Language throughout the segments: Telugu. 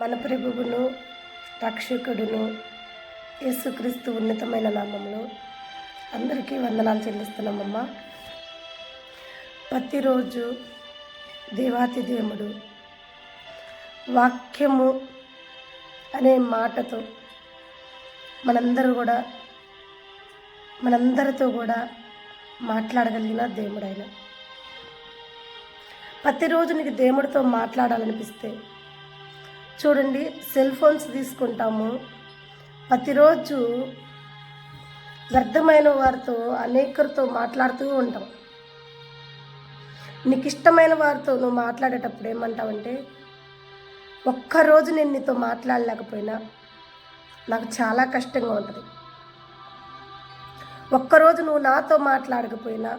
మన ప్రభువును రక్షకుడును యేసుక్రీస్తు ఉన్నతమైన నామంలో అందరికీ వందనాలు చెల్లిస్తున్నామమ్మా. ప్రతిరోజు దేవాతి దేవుడు వాక్యము అనే మాటతో మనందరితో కూడా మాట్లాడగలిగిన దేవుడు ఆయన. ప్రతిరోజు నీకు దేవుడితో మాట్లాడాలనిపిస్తే చూడండి, సెల్ ఫోన్స్ తీసుకుంటాము. ప్రతిరోజు వ్యర్థమైన వారితో అనేకరితో మాట్లాడుతూ ఉంటాం. నీకు ఇష్టమైన వారితో నువ్వు మాట్లాడేటప్పుడు ఏమంటావంటే, ఒక్కరోజు నేను నీతో మాట్లాడలేకపోయినా నాకు చాలా కష్టంగా ఉంటుంది, ఒక్కరోజు నువ్వు నాతో మాట్లాడకపోయినా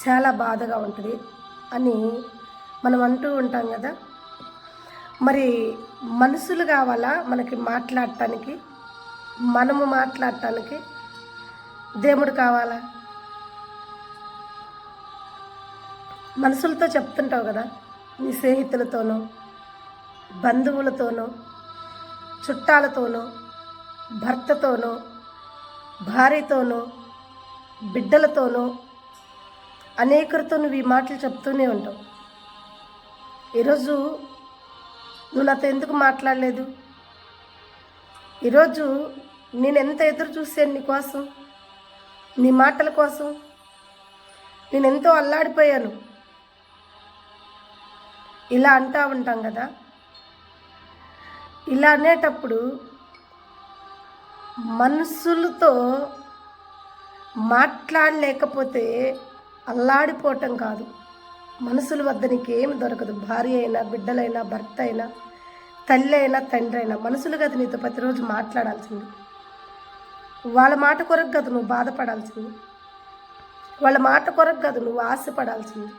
చాలా బాధగా ఉంటుంది అని మనం అంటూ ఉంటాం కదా. మరి మనుషులు కావాలా మనకి మాట్లాడటానికి, మనము మాట్లాడటానికి దేవుడు కావాలా? మనుషులతో చెప్తుంటావు కదా, నీ స్నేహితులతోనో బంధువులతోనో చుట్టాలతోనో భర్తతోనో భార్యతోనో బిడ్డలతోనో అనేకరితో నువ్వు ఈ మాటలు చెప్తూనే ఉంటావు. ఈరోజు నువ్వు నాతో ఎందుకు మాట్లాడలేదు? ఈరోజు నేను ఎంత ఎదురు చూసాను నీ కోసం, నీ మాటల కోసం. నేను ఎంతో అల్లాడిపోయాను. ఇలా అంటూ ఉంటాం కదా. ఇలా అనేటప్పుడు మనుషులతో మాట్లాడలేకపోతే అల్లాడిపోవటం కాదు. మనుషుల వద్ద నీకు ఏమి దొరకదు. భార్య అయినా, బిడ్డలైనా, భర్త అయినా, తల్లి అయినా, తండ్రి అయినా, మనుషులు కదా నీతో ప్రతిరోజు మాట్లాడాల్సింది. వాళ్ళ మాట కొరకు కదా నువ్వు బాధపడాల్సింది, వాళ్ళ మాట కొరకు కదా నువ్వు ఆశపడాల్సింది.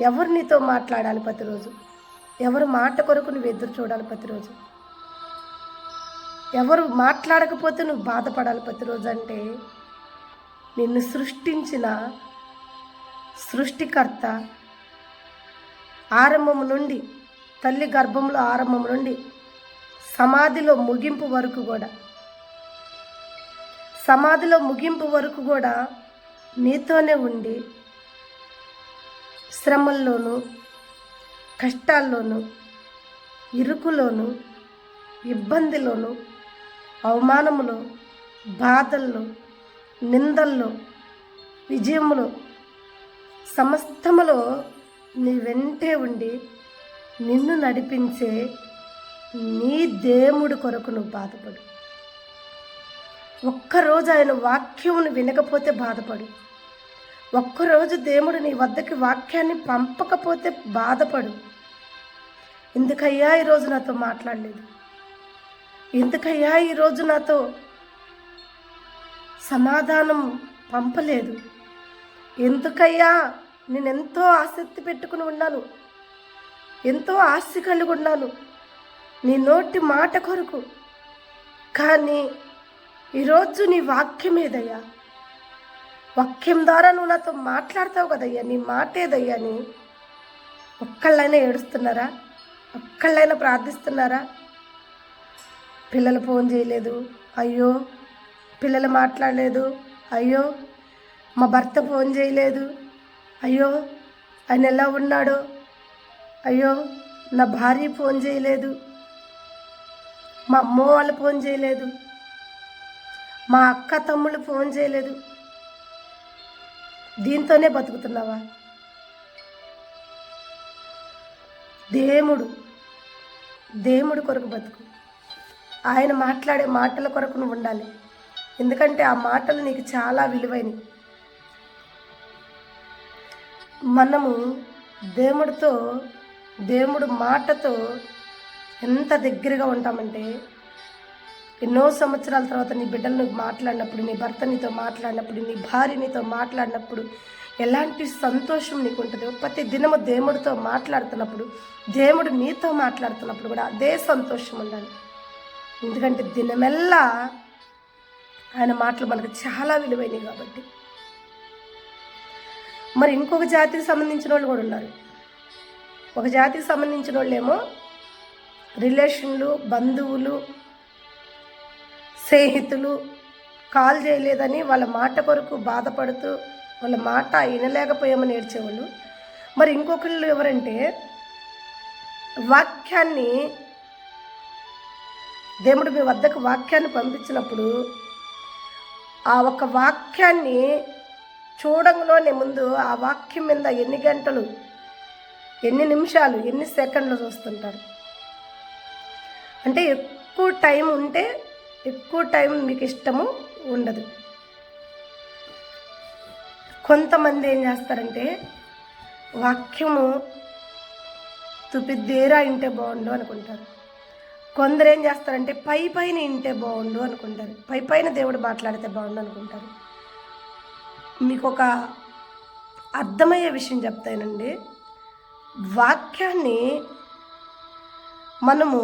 ఎవరు నీతో మాట్లాడాలి ప్రతిరోజు? ఎవరు మాట కొరకు నువ్వు ఎదురు చూడాలి ప్రతిరోజు? ఎవరు మాట్లాడకపోతే నువ్వు బాధపడాలి ప్రతిరోజు? అంటే నిన్ను సృష్టించిన సృష్టికర్త ఆరంభము నుండి, తల్లి గర్భంలో ఆరంభం నుండి సమాధిలో ముగింపు వరకు కూడా నీతోనే ఉండి శ్రమల్లోనూ కష్టాల్లోనూ ఇరుకులోనూ ఇబ్బందిలోనూ అవమానములో బాధల్లో నిందల్లో విజయములో సమస్తములో నీ వెంటే ఉండి నిన్ను నడిపించే నీ దేవుడి కొరకు నువ్వు బాధపడు. ఒక్కరోజు ఆయన వాక్యమును వినకపోతే బాధపడు. ఒక్కరోజు దేవుడు నీ వద్దకి వాక్యాన్ని పంపకపోతే బాధపడు. ఎందుకయ్యా ఈరోజు నాతో మాట్లాడలేదు? ఎందుకయ్యా ఈరోజు నాతో సమాధానం పంపలేదు? ఎందుకయ్యా నేనెంతో ఆసక్తి పెట్టుకుని ఉన్నాను, ఎంతో ఆశ కలిగి ఉన్నాను నీ నోటి మాట కొరకు. కానీ ఈరోజు నీ వాక్యం ఏదయ్యా? వాక్యం ద్వారా నువ్వు నాతో మాట్లాడతావు కదయ్యా, నీ మాట ఏదయ్యా అని ఒక్కళ్ళైనా ఏడుస్తున్నారా? ఒక్కళ్ళైనా ప్రార్థిస్తున్నారా? పిల్లలు ఫోన్ చేయలేదు, అయ్యో పిల్లలు మాట్లాడలేదు, అయ్యో మా భర్త ఫోన్ చేయలేదు, అయ్యో ఆయన ఎలా ఉన్నాడో, అయ్యో నా భార్య ఫోన్ చేయలేదు, మా అమ్మ వాళ్ళు ఫోన్ చేయలేదు, మా అక్క తమ్ముళ్ళు ఫోన్ చేయలేదు. దీంతోనే బతుకుతున్నావా? దేవుడు కొరకు బతుకు. ఆయన మాట్లాడే మాటల కొరకు నువ్వు ఉండాలి. ఎందుకంటే ఆ మాటలు నీకు చాలా విలువైనవి. మనము దేవుడు మాటతో ఎంత దగ్గరగా ఉంటామంటే, ఎన్నో సంవత్సరాల తర్వాత నీ బిడ్డలు నువ్వు మాట్లాడినప్పుడు, నీ భర్త నీతో మాట్లాడినప్పుడు, నీ భార్య నీతో మాట్లాడినప్పుడు ఎలాంటి సంతోషం నీకు ఉంటుందో, ప్రతి దినము దేవుడితో మాట్లాడుతున్నప్పుడు, దేవుడు నీతో మాట్లాడుతున్నప్పుడు కూడా అదే సంతోషం ఉండాలి. ఎందుకంటే దినమెల్లా ఆయన మాటలు మనకు చాలా విలువైనవి కాబట్టి. మరి ఇంకొక జాతికి సంబంధించిన వాళ్ళు కూడా ఉన్నారు. ఒక జాతికి సంబంధించిన వాళ్ళేమో రిలేషన్లు, బంధువులు, స్నేహితులు కాల్ చేయలేదని వాళ్ళ మాట కొరకు బాధపడుతూ వాళ్ళ మాట వినలేకపోయామని ఏడ్చేవాళ్ళు. మరి ఇంకొకళ్ళు ఎవరంటే వాక్యాన్ని, దేవుడు మీ వద్దకు వాక్యాన్ని పంపించినప్పుడు ఆ ఒక వాక్యాన్ని చూడంలోనే ముందు ఆ వాక్యం మీద ఎన్ని గంటలు, ఎన్ని నిమిషాలు, ఎన్ని సెకండ్లు చూస్తుంటారు. అంటే ఎక్కువ టైం ఉంటే ఎక్కువ టైం మీకు ఇష్టము ఉండదు. కొంతమంది ఏం చేస్తారంటే వాక్యము తుపిద్దేరా వింటే బాగుండు అనుకుంటారు. కొందరు ఏం చేస్తారంటే పైన వింటే బాగుండు అనుకుంటారు. పైన దేవుడు మాట్లాడితే బాగుండు అనుకుంటారు. మీకు ఒక అర్థమయ్యే విషయం చెప్తానండి. వాక్యాన్ని మనము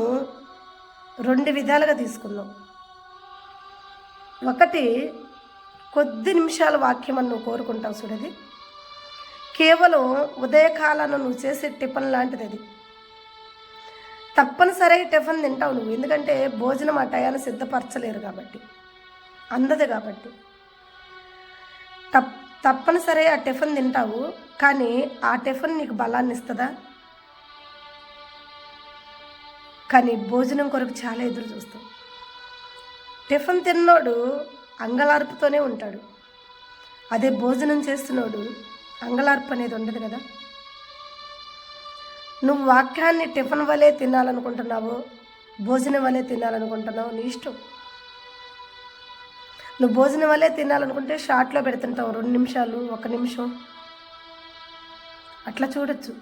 2 విధాలుగా తీసుకుందాం. ఒకటి, కొద్ది నిమిషాల వాక్యం అని నువ్వు కోరుకుంటావు చూడది, కేవలం ఉదయకాలను నువ్వు చేసే టిఫిన్ లాంటిది. అది తప్పనిసరి టిఫిన్ తింటావు నువ్వు, ఎందుకంటే భోజనం ఆ టయాన్ని సిద్ధపరచలేరు కాబట్టి, అందదు కాబట్టి తప్పనిసరి ఆ టిఫిన్ తింటావు. కానీ ఆ టిఫిన్ నీకు బలాన్ని ఇస్తుందా? కానీ భోజనం కొరకు చాలా ఎదురు చూస్తావు. టిఫిన్ తిన్నోడు అంగలార్పుతోనే ఉంటాడు. అదే భోజనం చేస్తున్నాడు అంగలార్పు అనేది ఉండదు కదా. నువ్వు వాక్యాన్ని టిఫిన్ వలె తినాలనుకుంటున్నావు, భోజనం వలె తినాలనుకుంటున్నావు, నీ ఇష్టం. నువ్వు భోజనం వల్లే తినాలనుకుంటే షార్ట్లో పెడుతుంటావు, 2 నిమిషాలు, 1 నిమిషం అట్లా చూడొచ్చు.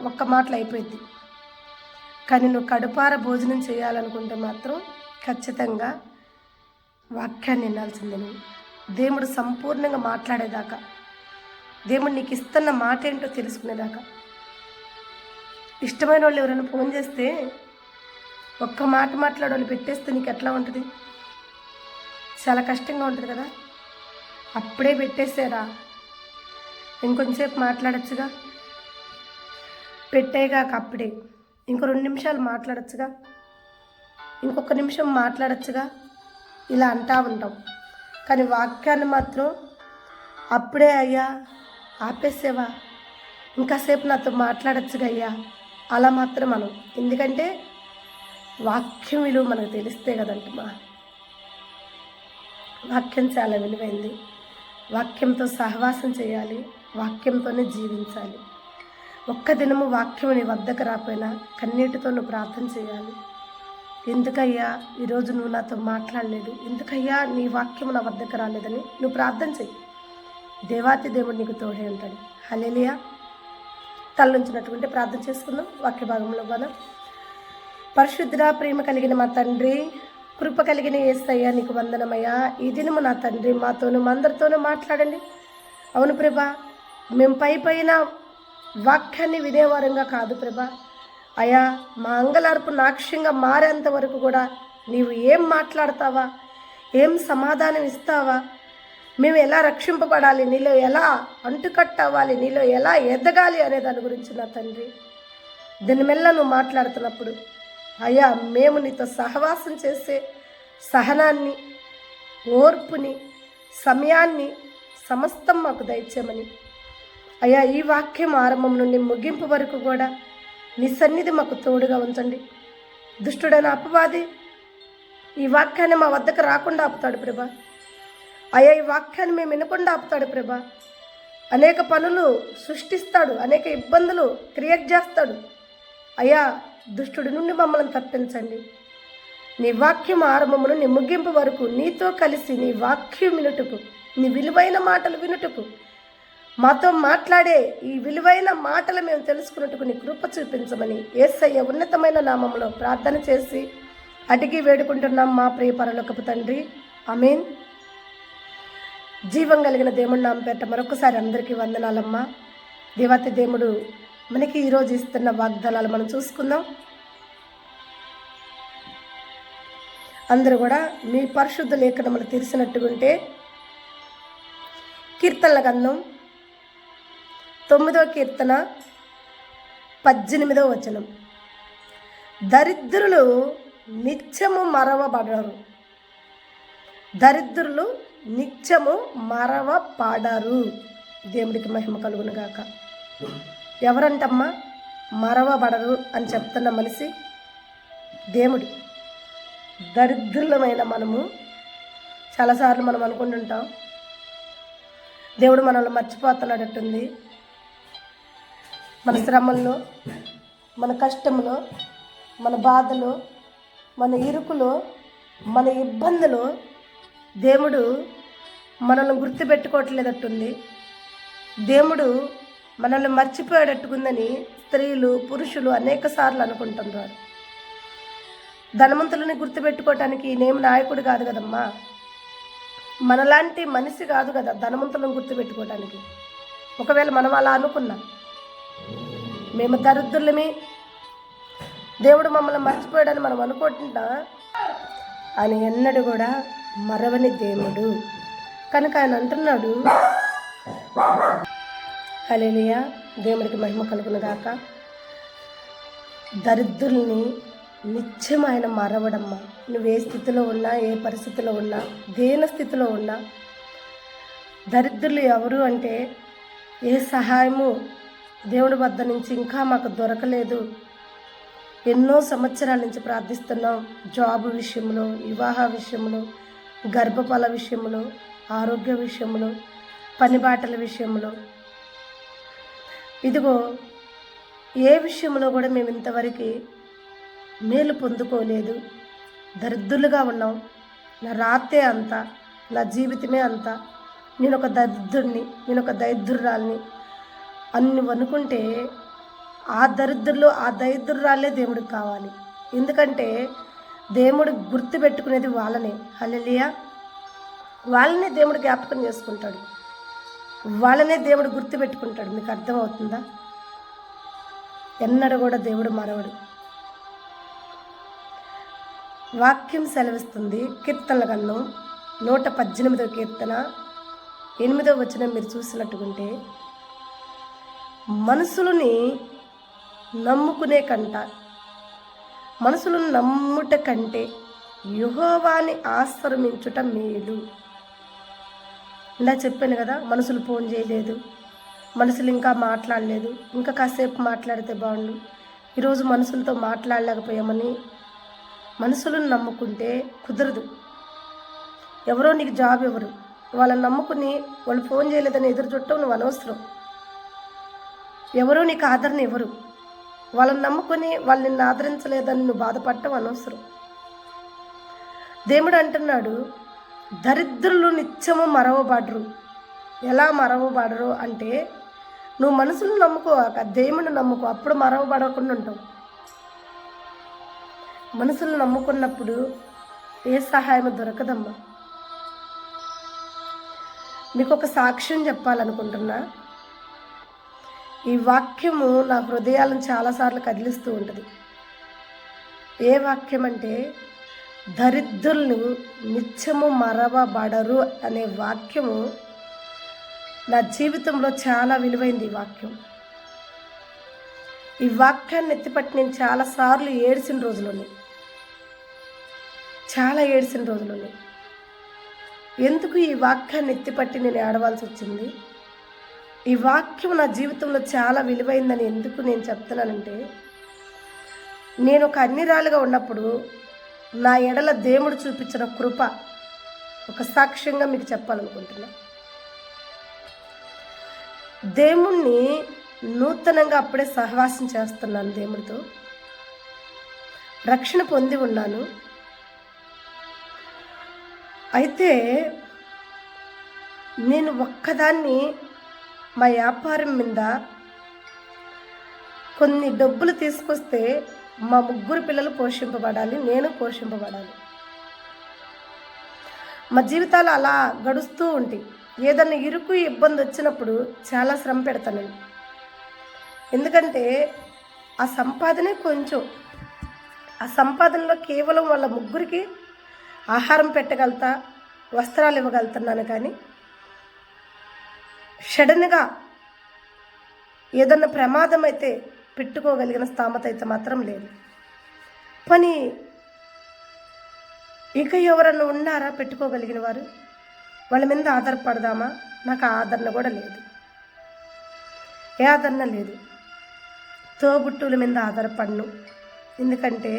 ఒక్క మాటలు అయిపోయింది. కానీ నువ్వు కడుపార భోజనం చేయాలనుకుంటే మాత్రం ఖచ్చితంగా వాక్యాన్ని వినాల్సిందే. నువ్వు దేవుడు సంపూర్ణంగా మాట్లాడేదాకా, దేవుడు నీకు ఇస్తున్న మాట ఏంటో తెలుసుకునేదాకా. ఇష్టమైన వాళ్ళు ఎవరైనా ఫోన్ చేస్తే ఒక్క మాట మాట్లాడే పెట్టేస్తే నీకు ఎట్లా ఉంటుంది? చాలా కష్టంగా ఉంటుంది కదా. అప్పుడే పెట్టేసారా, ఇంకొంచెంసేపు మాట్లాడచ్చుగా, పెట్టేగాక అప్పుడే ఇంకో 2 నిమిషాలు మాట్లాడచ్చుగా, ఇంకొక నిమిషం మాట్లాడచ్చుగా, ఇలా అంటా ఉంటాం. కానీ వాక్యాన్ని మాత్రం అప్పుడే అయ్యా ఆపేసేవా, ఇంకాసేపు నాతో మాట్లాడచ్చుగా అయ్యా, అలా మాత్రం మనం. ఎందుకంటే వాక్యం విలువ మనకు తెలిస్తే కదంటమ్మా. వాక్యం చాలా విలువైంది. వాక్యంతో సహవాసం చేయాలి, వాక్యంతోనే జీవించాలి. ఒక్క దినము వాక్యం నీ వద్దకు రాపోయినా కన్నీటితో నువ్వు ప్రార్థన చేయాలి. ఎందుకయ్యా ఈరోజు నువ్వు నాతో మాట్లాడలేదు, ఎందుకయ్యా నీ వాక్యం నా వద్దకు రాలేదని నువ్వు ప్రార్థన చెయ్యి. దేవాతి దేవుడు నీకు తోడే ఉంటాడు. హల్లెలూయా. తలనుంచినటువంటి ప్రార్థన చేసుకుందాం. వాక్య భాగంలో మనం, పరిశుద్ధ ప్రేమ కలిగిన మా తండ్రి, కృప కలిగిన యేసయ్య నీకు వందనమయ్యా. ఈ దినము నా తండ్రి మాతోనూ మా అందరితోనూ మాట్లాడండి. అవును ప్రభా, మేము పైన వాక్యాన్ని వినేవారంగా కాదు ప్రభా. అయ్యా మా అంగలార్పు నాక్ష్యంగా మారేంత వరకు కూడా నీవు ఏం మాట్లాడతావా, ఏం సమాధానం ఇస్తావా, మేము ఎలా రక్షింపబడాలి, నీలో ఎలా అంటుకట్టవ్వాలి, నీలో ఎలా ఎదగాలి అనే దాని గురించి నా తండ్రి దీని మెల్ల నువ్వు మాట్లాడుతున్నప్పుడు అయ్యా మేము నీతో సహవాసం చేసే సహనాన్ని, ఓర్పుని, సమయాన్ని సమస్తం మాకు దయచేయమని అయ్యా, ఈ వాక్యం ఆరంభం నుండి ముగింపు వరకు కూడా నీ సన్నిధి మాకు తోడుగా ఉంచండి. దుష్టుడైన అపవాది ఈ వాక్యాన్ని మా వద్దకు రాకుండా ఆపుతాడు ప్రభా. అయ్యా ఈ వాక్యాన్ని మేము వినకుండా ఆపుతాడు ప్రభా. అనేక పనులు సృష్టిస్తాడు, అనేక ఇబ్బందులు క్రియేట్ చేస్తాడు. అయ్యా దుష్టుడి నుండి మమ్మల్ని తప్పించండి. నీ వాక్యం ఆరంభము నుండి ముగింపు వరకు నీతో కలిసి నీ వాక్యం వినుటకు, నీ విలువైన మాటలు వినుటకు, మాతో మాట్లాడే ఈ విలువైన మాటలు మేము తెలుసుకున్నట్టుకు నీ కృప చూపించమని యేసయ్య ఉన్నతమైన నామములో ప్రార్థన చేసి అడిగి వేడుకుంటున్నాం మా ప్రియ పరలోకపు తండ్రి. ఆమేన్. జీవం కలిగిన దేవుడి నామం పేరిట మరొకసారి అందరికీ వందనాలమ్మా. దేవాతి దేవుడు మనకి ఈరోజు ఇస్తున్న వాగ్దానాలు మనం చూసుకుందాం. అందరూ కూడా మీ పరిశుద్ధ లేఖనములు తెలిసినట్టుకుంటే కీర్తనల గ్రంథం 9వ కీర్తన 18వ వచనం, దరిద్రులు నిత్యము మరవబడరు. దరిద్రులు నిత్యము మరవబడరు. దేవుడికి మహిమ కలుగును గాక. ఎవరంటమ్మా మరవబడరు అని చెప్తున్న మనిషి? దేవుడు. దరిద్రులమైన మనము చాలాసార్లు మనం అనుకుంటుంటాం దేవుడు మనల్ని మర్చిపోతున్నాడట్టుంది. మన శ్రమల్లో, మన కష్టంలో, మన బాధలో, మన ఇరుకులో, మన ఇబ్బందులో దేవుడు మనల్ని గుర్తుపెట్టుకోవట్లేదట్టుంది. దేవుడు మనల్ని మర్చిపోయేటట్టుకుందని స్త్రీలు, పురుషులు అనేక సార్లు అనుకుంటున్నారు. ధనవంతులని గుర్తుపెట్టుకోవటానికి నేమి నాయకుడు కాదు కదమ్మా, మనలాంటి మనిషి కాదు కదా ధనవంతులను గుర్తుపెట్టుకోవటానికి. ఒకవేళ మనం అలా అనుకున్నాం, మేము దరిద్రులమే, దేవుడు మమ్మల్ని మర్చిపోయాడని మనం అనుకుంటున్నా, ఆయన ఎన్నడూ కూడా మరవని దేవుడు. కనుక ఆయన అంటున్నాడు, హల్లెలూయా, దేవుడికి మహిమ కలుగును గాక. దరిద్రుల్ని నిత్యం ఆయన మరవడమ్మా. నువ్వు ఏ స్థితిలో ఉన్నా, ఏ పరిస్థితిలో ఉన్నా, దేని స్థితిలో ఉన్నా, దరిద్రులు ఎవరు అంటే ఏ సహాయము దేవుడి వద్ద నుంచి ఇంకా మాకు దొరకలేదు, ఎన్నో సంవత్సరాల నుంచి ప్రార్థిస్తున్నాం, జాబ్ విషయంలో, వివాహ విషయంలో, గర్భఫల విషయంలో, ఆరోగ్య విషయంలో, పనిబాటల విషయంలో, ఇదిగో ఏ విషయంలో కూడా మేము ఇంతవరకు మేలు పొందుకోలేదు, దరిద్రులుగా ఉన్నాం, నా రాతే అంత, నా జీవితమే అంత, నేను ఒక దరిద్రుడిని, నేను ఒక దరిద్రురాల్ని అని నువ్వు అనుకుంటే ఆ దరిద్రురాలే దేవుడికి కావాలి. ఎందుకంటే దేవుడు గుర్తుపెట్టుకునేది వాళ్ళనే. హల్లెలూయా, వాళ్ళనే దేవుడు జ్ఞాపకం చేసుకుంటాడు, వాళ్ళనే దేవుడు గుర్తుపెట్టుకుంటాడు. మీకు అర్థమవుతుందా? ఎన్నడూ కూడా దేవుడు మరవడు. వాక్యం సెలవిస్తుంది. కీర్తనల గ్రంథం 118వ కీర్తన 8వ వచనం మీరు చూసినట్టుకుంటే, మనుషులని నమ్ముకునే కంట, మనుషులను నమ్ముట కంటే యెహోవాని ఆశ్రయించుట మేలు. ఇలా చెప్పాను కదా, మనుషులు ఫోన్ చేయలేదు, మనుషులు ఇంకా మాట్లాడలేదు, ఇంకా కాసేపు మాట్లాడితే బాగుండు, ఈరోజు మనుషులతో మాట్లాడలేకపోయామని మనుషులను నమ్ముకుంటే కుదరదు. ఎవరో నీకు జాబ్ ఎవరు, వాళ్ళని నమ్ముకుని వాళ్ళు ఫోన్ చేయలేదని ఎదురు చుట్టం నువ్వు అనవసరం. ఎవరో నీకు ఆదరణ ఎవరు, వాళ్ళని నమ్ముకొని వాళ్ళు నిన్ను ఆదరించలేదని నువ్వు బాధపడటం అనవసరం. దేవుడు అంటున్నాడు, దరిద్రులు నిత్యము మరవబడరు. ఎలా మరవబడరు అంటే, నువ్వు మనసును నమ్ముకోక దేవుని నమ్ముకో, అప్పుడు మరవబడకుండా ఉంటావు. మనసును నమ్ముకున్నప్పుడు ఏ సహాయం దొరకదమ్మా. మీకు ఒక సాక్ష్యం చెప్పాలనుకుంటున్నా. ఈ వాక్యము నా హృదయాలను చాలాసార్లు కదిలిస్తూ ఉంటుంది. ఏ వాక్యం అంటే, దరిద్రులు నిత్యము మరవబడరు అనే వాక్యము నా జీవితంలో చాలా విలువైంది. ఈ వాక్యం, ఈ వాక్యాన్ని ఎత్తిపట్టి నేను చాలాసార్లు ఏడ్చిన రోజులున్నాయి, చాలా ఏడ్చిన రోజులున్నాయి. ఎందుకు ఈ వాక్యాన్ని ఎత్తిపట్టి నేను ఏడవాల్సి వచ్చింది? ఈ వాక్యం నా జీవితంలో చాలా విలువైందని ఎందుకు నేను చెప్తున్నానంటే, నేను ఒక అన్నిరాలుగా ఉన్నప్పుడు నా ఎడల దేవుడు చూపించిన కృప ఒక సాక్ష్యంగా మీకు చెప్పాలనుకుంటున్నా. దేవుణ్ణి నూతనంగా అప్పుడే సహవాసం చేస్తున్నాను, దేవుడితో రక్షణ పొంది ఉన్నాను. అయితే నేను ఒక్కదాన్ని మా వ్యాపారం మీద కొన్ని డబ్బులు తీసుకొస్తే మా 3 పిల్లలు పోషింపబడాలి, నేను పోషింపబడాలి. మా జీవితాలు అలా గడుస్తూ ఉంటాయి. ఏదన్నా ఇరుకు ఇబ్బంది వచ్చినప్పుడు చాలా శ్రమ పెడతాను నేను. ఎందుకంటే ఆ సంపాదనే కొంచెం, ఆ సంపాదనలో కేవలం వాళ్ళ 3కి ఆహారం పెట్టగలుగుతా, వస్త్రాలు ఇవ్వగలుగుతున్నాను. కానీ సడన్గా ఏదన్నా ప్రమాదం అయితే పెట్టుకోగలిగిన స్థామత అయితే మాత్రం లేదు. పని ఇక ఎవరన్నా ఉన్నారా పెట్టుకోగలిగిన వారు? వాళ్ళ మీద ఆధారపడదామా? నాకు ఆదరణ కూడా లేదు, ఏ ఆదరణ లేదు. తోబుట్టువుల మీద ఆధారపడను, ఎందుకంటే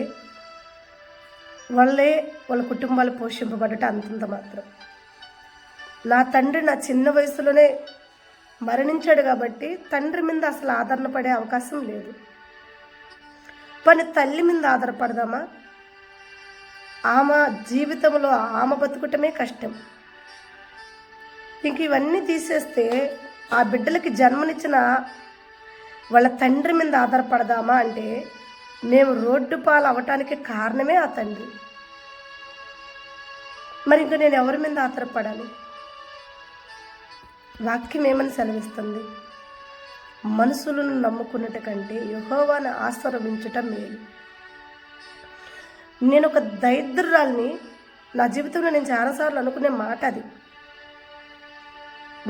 వాళ్ళ కుటుంబాలు పోషింపబడట అంతంత మాత్రం. నా తండ్రి నా చిన్న వయసులోనే మరణించాడు కాబట్టి తండ్రి మీద అసలు ఆదరణ పడే అవకాశం లేదు. పని తల్లి మీద ఆధారపడదామా? ఆమె జీవితంలో ఆమె బతుకటమే కష్టం. ఇంక ఇవన్నీ తీసేస్తే ఆ బిడ్డలకి జన్మనిచ్చిన వాళ్ళ తండ్రి మీద ఆధారపడదామా అంటే మేము రోడ్డు పాలు అవ్వటానికి కారణమే ఆ తండ్రి. మరి ఇంకా నేను ఎవరి మీద ఆధారపడాలి? వాక్యం ఏమని సెలవిస్తుంది? మనుషులను నమ్ముకున్నట కంటే యెహోవాను ఆశ్రయించుట మేలు. నేను ఒక దరిద్రురాల్ని, నా జీవితంలో నేను చాలాసార్లు అనుకునే మాట అది.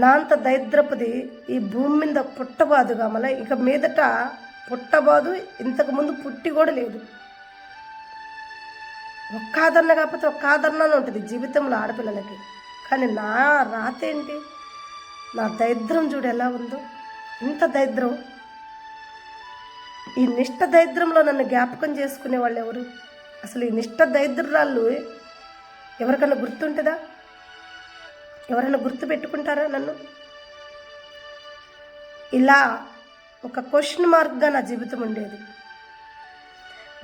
నా అంత దరిద్రపుది ఈ భూమి మీద పుట్టబాదుగా మళ్ళీ ఇక మీదట పుట్టబాదు, ఇంతకుముందు పుట్టి కూడా లేదు. ఒక్క ఆదరణ కాకపోతే ఒక్క ఆదరణ ఉంటుంది జీవితంలో ఆడపిల్లలకి. కానీ నా రాత ఏంటి? నా దరిద్రం చూడు ఎలా ఉందో, ఇంత దరిద్రం. ఈ నిష్ఠ దరిద్రంలో నన్ను జ్ఞాపకం చేసుకునే వాళ్ళు ఎవరు? అసలు ఈ నిష్ఠ దరిద్రాలు ఎవరికన్నా గుర్తుంటుందా? ఎవరైనా గుర్తు పెట్టుకుంటారా నన్ను? ఇలా ఒక క్వశ్చన్ మార్క్గా నా జీవితం ఉండేది.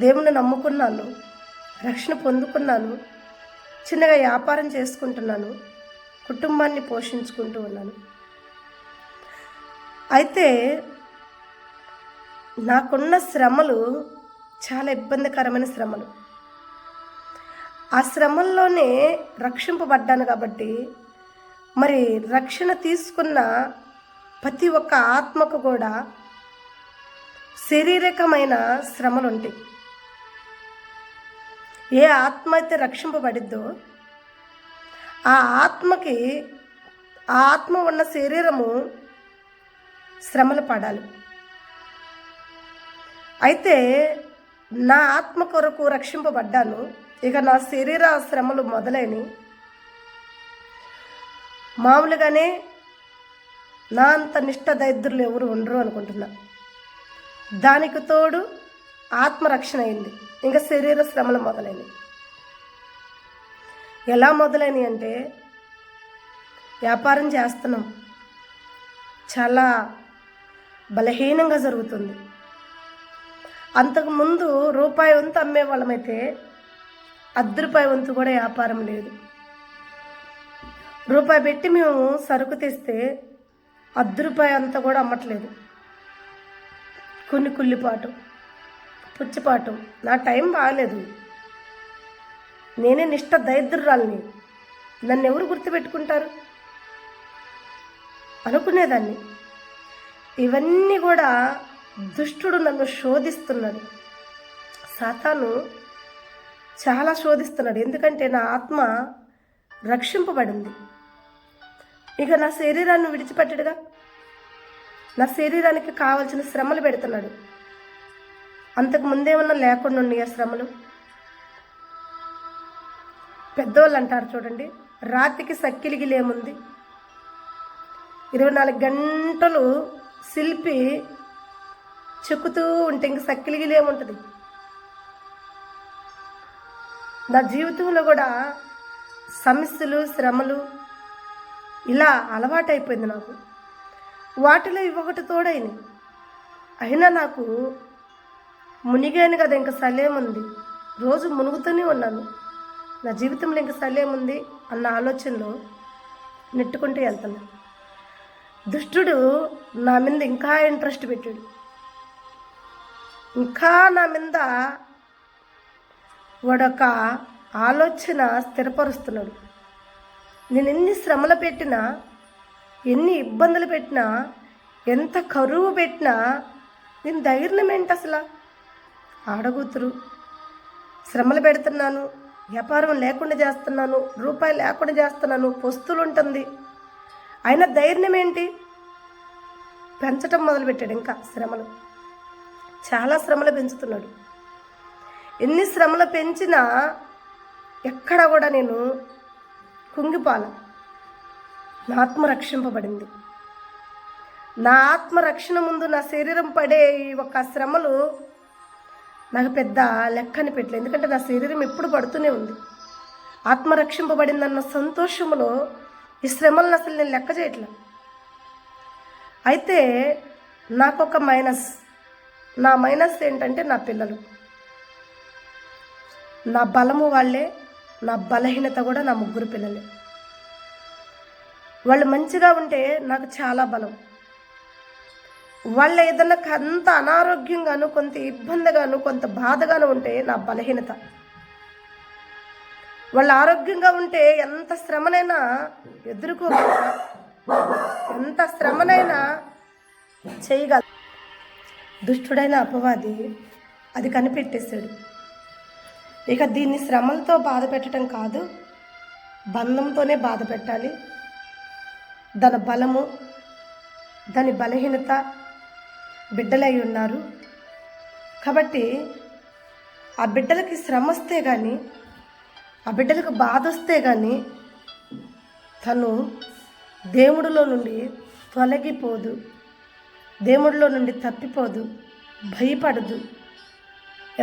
దేవుణ్ణి నమ్ముకున్నాను, రక్షణ పొందుకున్నాను, చిన్నగా వ్యాపారం చేసుకుంటున్నాను, కుటుంబాన్ని పోషించుకుంటూ ఉన్నాను. అయితే నాకున్న శ్రమలు చాలా ఇబ్బందికరమైన శ్రమలు. ఆ శ్రమల్లోనే రక్షింపబడ్డాను కాబట్టి మరి రక్షణ తీసుకున్న ప్రతి ఒక్క ఆత్మకు కూడా శారీరకమైన శ్రమలు ఉంటాయి. ఏ ఆత్మ అయితే రక్షింపబడిద్దో ఆ ఆత్మకి, ఆ ఆత్మ ఉన్న శరీరము శ్రమలు పడాలి. అయితే నా ఆత్మ కొరకు రక్షింపబడ్డాను, ఇక నా శరీర శ్రమలు మొదలైనవి. మామూలుగానే నా అంత నిష్ఠ దరిద్రులు ఎవరు ఉండరు అనుకుంటున్నా. దానికి తోడు ఆత్మరక్షణ అయింది, ఇంకా శరీర శ్రమలు మొదలైనవి. ఎలా మొదలైనవి అంటే, వ్యాపారం చేస్తున్నాం, చాలా బలహీనంగా జరుగుతుంది. అంతకుముందు రూపాయి వంతు అమ్మే వాళ్ళమైతే ₹10 వంతు కూడా వ్యాపారం లేదు. రూపాయి పెట్టి మేము సరుకు తెస్తే ₹10 అంతా కూడా అమ్మట్లేదు. కొన్ని కుళ్ళిపాటు, పుచ్చిపాటు. నా టైం బాగాలేదు, నేనే నిష్ఠ దరిద్రురాల్ని, నన్ను ఎవరు గుర్తుపెట్టుకుంటారు అనుకునేదాన్ని. ఇవన్నీ కూడా దుష్టుడు నన్ను శోధిస్తున్నాడు, సాతాను చాలా శోధిస్తున్నాడు. ఎందుకంటే నా ఆత్మ రక్షింపబడింది, ఇక నా శరీరాన్ని విడిచిపెట్టడుగా. నా శరీరానికి కావాల్సిన శ్రమలు పెడుతున్నాడు. అంతకు ముందేమన్నా లేకుండా ఉన్నాయి ఆ శ్రమలు. పెద్దవాళ్ళు అంటారు చూడండి, రాతికి సక్కిలిగిలేముంది, 24 గంటలు శిల్పి చెక్కుతూ ఉంటే ఇంక సక్కిలిగిలేముంటుంది. నా జీవితంలో కూడా సమస్యలు, శ్రమలు ఇలా అలవాటైపోయింది నాకు. వాటిలో ఇవొకటి తోడైంది. అయినా నాకు మునిగాను కదా, ఇంకా సలేముంది, రోజు మునుగుతూనే ఉన్నాను. నా జీవితంలో ఇంకా సలేముంది అన్న ఆలోచనలో నెట్టుకుంటూ వెళ్తున్నాను. దుష్టుడు నా మీద ఇంకా ఇంట్రెస్ట్ పెట్టాడు, ఇంకా నా మీద వాడొక ఆలోచన స్థిరపరుస్తున్నాడు. నేను ఎన్ని శ్రమలు పెట్టినా, ఎన్ని ఇబ్బందులు పెట్టినా, ఎంత కరువు పెట్టినా నేను ధైర్యం ఏంటి అసలు? ఆడగూతురు శ్రమలు పెడుతున్నాను, వ్యాపారం లేకుండా చేస్తున్నాను, రూపాయి లేకుండా చేస్తున్నాను, పొస్తులు ఉంటుంది, అయినా ధైర్యం ఏంటి? పెంచటం మొదలుపెట్టాడు. ఇంకా శ్రమలు, చాలా శ్రమలు పెంచుతున్నాడు. ఎన్ని శ్రమలు పెంచినా ఎక్కడ కూడా నేను కుంగిపోల. నా ఆత్మ రక్షింపబడింది. నా ఆత్మ రక్షణ ముందు నా శరీరం పడే ఈ ఒక శ్రమలు నాకు పెద్ద లెక్కని పెట్టలేదు. ఎందుకంటే నా శరీరం ఎప్పుడు పడుతూనే ఉంది. ఆత్మ రక్షింపబడిందన్న సంతోషంలో ఈ శ్రమలను అసలు నేను లెక్క చేయట్లా. అయితే నాకొక మైనస్. నా మైనస్ ఏంటంటే నా పిల్లలు. నా బలము వాళ్ళే, నా బలహీనత కూడా నా ముగ్గురు పిల్లలే. వాళ్ళు మంచిగా ఉంటే నాకు చాలా బలం. వాళ్ళ ఏదన్నా కొంత అనారోగ్యంగాను, కొంత ఇబ్బందిగాను, కొంత బాధగాను ఉంటే నా బలహీనత. వాళ్ళు ఆరోగ్యంగా ఉంటే ఎంత శ్రమనైనా ఎదుర్కోగలరా, ఎంత శ్రమనైనా చేయగల. దుష్టుడైన అపవాది అది కనిపెట్టేశాడు. ఇక దీన్ని శ్రమలతో బాధ పెట్టడం కాదు, బంధంతోనే బాధ పెట్టాలి. దాని బలము, దాని బలహీనత బిడ్డలై ఉన్నారు కాబట్టి ఆ బిడ్డలకి శ్రమ వస్తే కానీ, ఆ బిడ్డలకు బాధ వస్తే కానీ తను దేవుడిలో నుండి తొలగిపోదు, దేవుడిలో నుండి తప్పిపోదు, భయపడదు.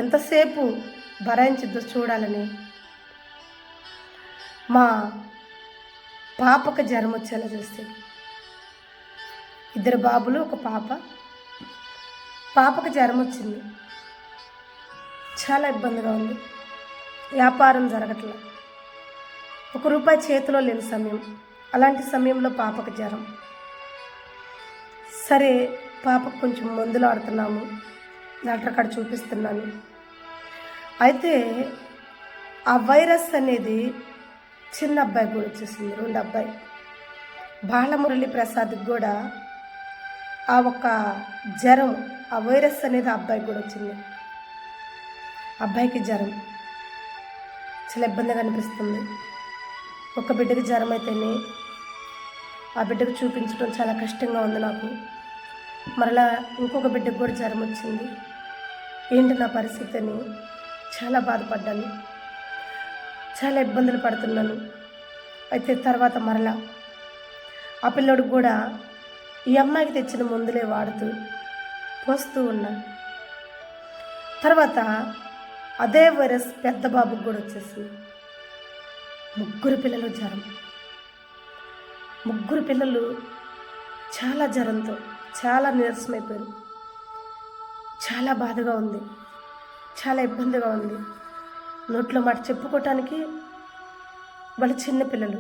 ఎంతసేపు భరాయించిద్దో చూడాలని మా పాపకు జ్వరం వచ్చేలా చేస్తాడు. 2 బాబులు, ఒక పాప. పాపకు జ్వరం వచ్చింది. చాలా ఇబ్బందిగా ఉంది. వ్యాపారం జరగట్లా. ₹1 చేతిలో లేని సమయం. అలాంటి సమయంలో పాపకు జ్వరం. సరే, పాపకు కొంచెం మందులు ఆడుతున్నాము, డాక్టర్ కాడ చూపిస్తున్నాను. అయితే ఆ వైరస్ అనేది చిన్న అబ్బాయి కూడా వచ్చేసింది. 2 అబ్బాయి బాలమురళి ప్రసాద్కి కూడా ఆ ఒక జ్వరం, ఆ వైరస్ అనేది ఆ అబ్బాయికి కూడా వచ్చింది. అబ్బాయికి జ్వరం చాలా ఇబ్బందిగా అనిపిస్తుంది. ఒక బిడ్డకి జ్వరం అయితేనే ఆ బిడ్డకు చూపించడం చాలా కష్టంగా ఉంది నాకు. మరలా ఇంకొక బిడ్డకు కూడా జ్వరం వచ్చింది. ఏంటి నా పరిస్థితి అని చాలా బాధపడ్డాను, చాలా ఇబ్బందులు పడుతున్నాను. అయితే తర్వాత మరలా ఆ పిల్లోడికి కూడా ఈ అమ్మాయికి తెచ్చిన మందులే వాడుతూ పోస్తూ ఉన్నాను. తర్వాత అదే వైరస్ పెద్ద బాబుకి కూడా వచ్చేసింది. 3 పిల్లలు జ్వరం. 3 పిల్లలు చాలా జ్వరంతో చాలా నీరసమైపోయారు. చాలా బాధగా ఉంది, చాలా ఇబ్బందిగా ఉంది. నోట్లో మాట చెప్పుకోవటానికి వాళ్ళు చిన్న పిల్లలు.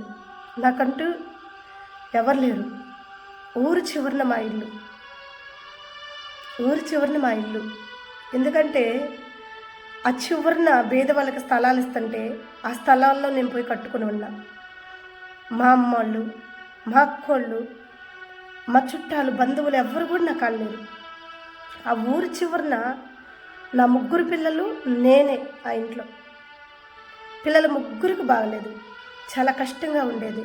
నాకంటూ ఎవరు లేరు. ఊరు చివరిన మా ఇల్లు. ఎందుకంటే ఆ చివరిన పేద వాళ్ళకి స్థలాలు ఇస్తుంటే ఆ స్థలాల్లో నేను పోయి కట్టుకుని ఉన్నా. మా అమ్మోళ్ళు, మా అక్కోళ్ళు, మా చుట్టాలు, బంధువులు ఎవ్వరు కూడా నాకు అనలేరు. ఆ ఊరు చివరిన నా 3 పిల్లలు, నేనే ఆ ఇంట్లో. పిల్లలు 3కి బాగలేదు. చాలా కష్టంగా ఉండేది,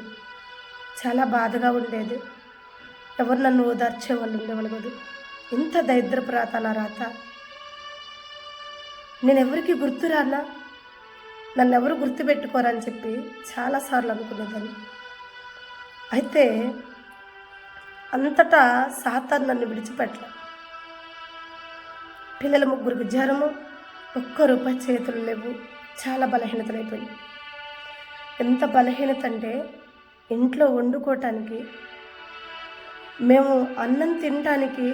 చాలా బాధగా ఉండేది. ఎవరు నన్ను ఓదార్చే వాళ్ళు ఉండేవాళ్ళు కాదు. ఇంత దరిద్రపు రాత నా రాత. నేను ఎవరికి గుర్తురానా, నన్ను ఎవరు గుర్తుపెట్టుకోరని చెప్పి చాలాసార్లు అనుకునేదాన్ని. అయితే అంతటా సాతాను నన్ను విడిచిపెట్టలే. పిల్లల 3కి జ్వరము, ₹1 చేతులు లేవు. చాలా బలహీనతలు అయిపోయింది. ఎంత బలహీనత అంటే ఇంట్లో వండుకోవటానికి, మేము అన్నం తినటానికి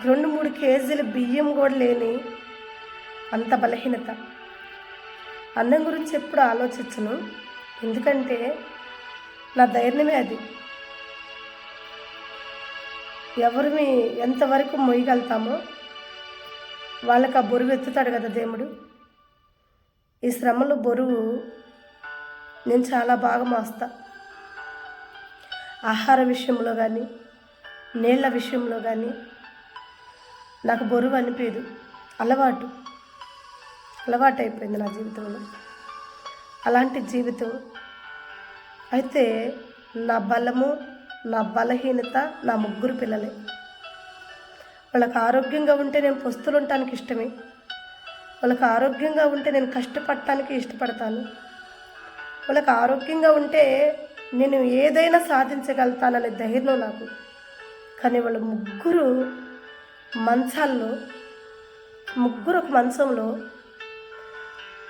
2-3 కేజీల బియ్యం కూడా లేని అంత బలహీనత. అన్నం గురించి ఎప్పుడు ఆలోచించను, ఎందుకంటే నా ధైర్యమే అది. ఎవరిని ఎంతవరకు మొయ్యగలుగుతామో వాళ్ళకి ఆ బరువు ఎత్తుతాడు కదా దేవుడు. ఈ శ్రమలు బరువు నేను చాలా బాగా మోస్తా. ఆహార విషయంలో కానీ, నీళ్ళ విషయంలో కానీ నాకు బరువు అనిపించదు. అలవాటు అయిపోయింది నా జీవితంలో. అలాంటి జీవితం. అయితే నా బలము, నా బలహీనత నా 3 పిల్లలే. వాళ్ళకి ఆరోగ్యంగా ఉంటే నేను పస్తులు ఉండటానికి ఇష్టమే. వాళ్ళకి ఆరోగ్యంగా ఉంటే నేను కష్టపడటానికి ఇష్టపడతాను. వాళ్ళకి ఆరోగ్యంగా ఉంటే నేను ఏదైనా సాధించగలుగుతాననే ధైర్యం నాకు. కానీ వాళ్ళు ముగ్గురు ఒక మంచంలో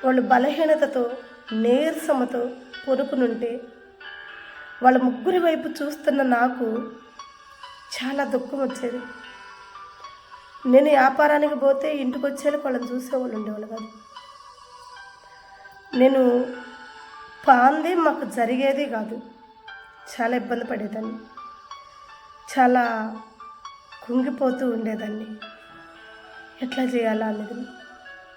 వాళ్ళు బలహీనతతో, నీరసముతో పొరుకునుంటే వాళ్ళ ముగ్గురి వైపు చూస్తున్న నాకు చాలా దుఃఖం వచ్చేది. నేను వ్యాపారానికి పోతే ఇంటికి వచ్చేది వాళ్ళని చూసేవాళ్ళు ఉండేవాళ్ళు కాదు. నేను పాందే మాకు జరిగేది కాదు. చాలా ఇబ్బంది పడేదాన్ని, చాలా కుంగిపోతూ ఉండేదాన్ని, ఎట్లా చేయాలా అనేది.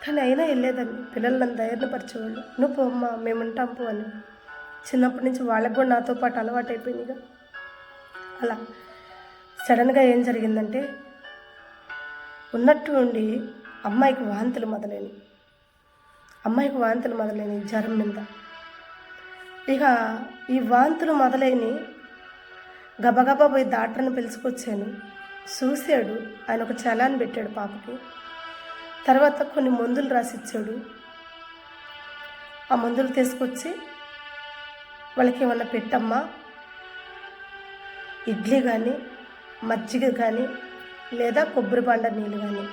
కానీ అయినా వెళ్ళేదాన్ని. పిల్లలు నన్ను ధైర్యపరిచేవాళ్ళు. నువ్వు పోమ్మా, మేము ఉంటాం పో అని. చిన్నప్పటి నుంచి వాళ్ళకు కూడా నాతో పాటు అలవాటు అయిపోయిందిగా. అలా సడన్గా ఏం జరిగిందంటే, ఉన్నట్టు ఉండి అమ్మాయికి వాంతులు మొదలైనవి జ్వరం మీద. ఇక ఈ వాంతులు మొదలైనవి గబగబా పోయి డాక్టర్ని పిలుచుకొచ్చాను. చూశాడు, ఆయన ఒక చలాన్ పెట్టాడు పాపకి. తర్వాత కొన్ని మందులు రాసిచ్చాడు. ఆ మందులు తీసుకొచ్చి వాళ్ళకి ఏమన్నా పెట్టమ్మా, ఇడ్లీ కానీ మజ్జిగ కానీ లేదా కొబ్బరి బండ నీళ్ళు కానీ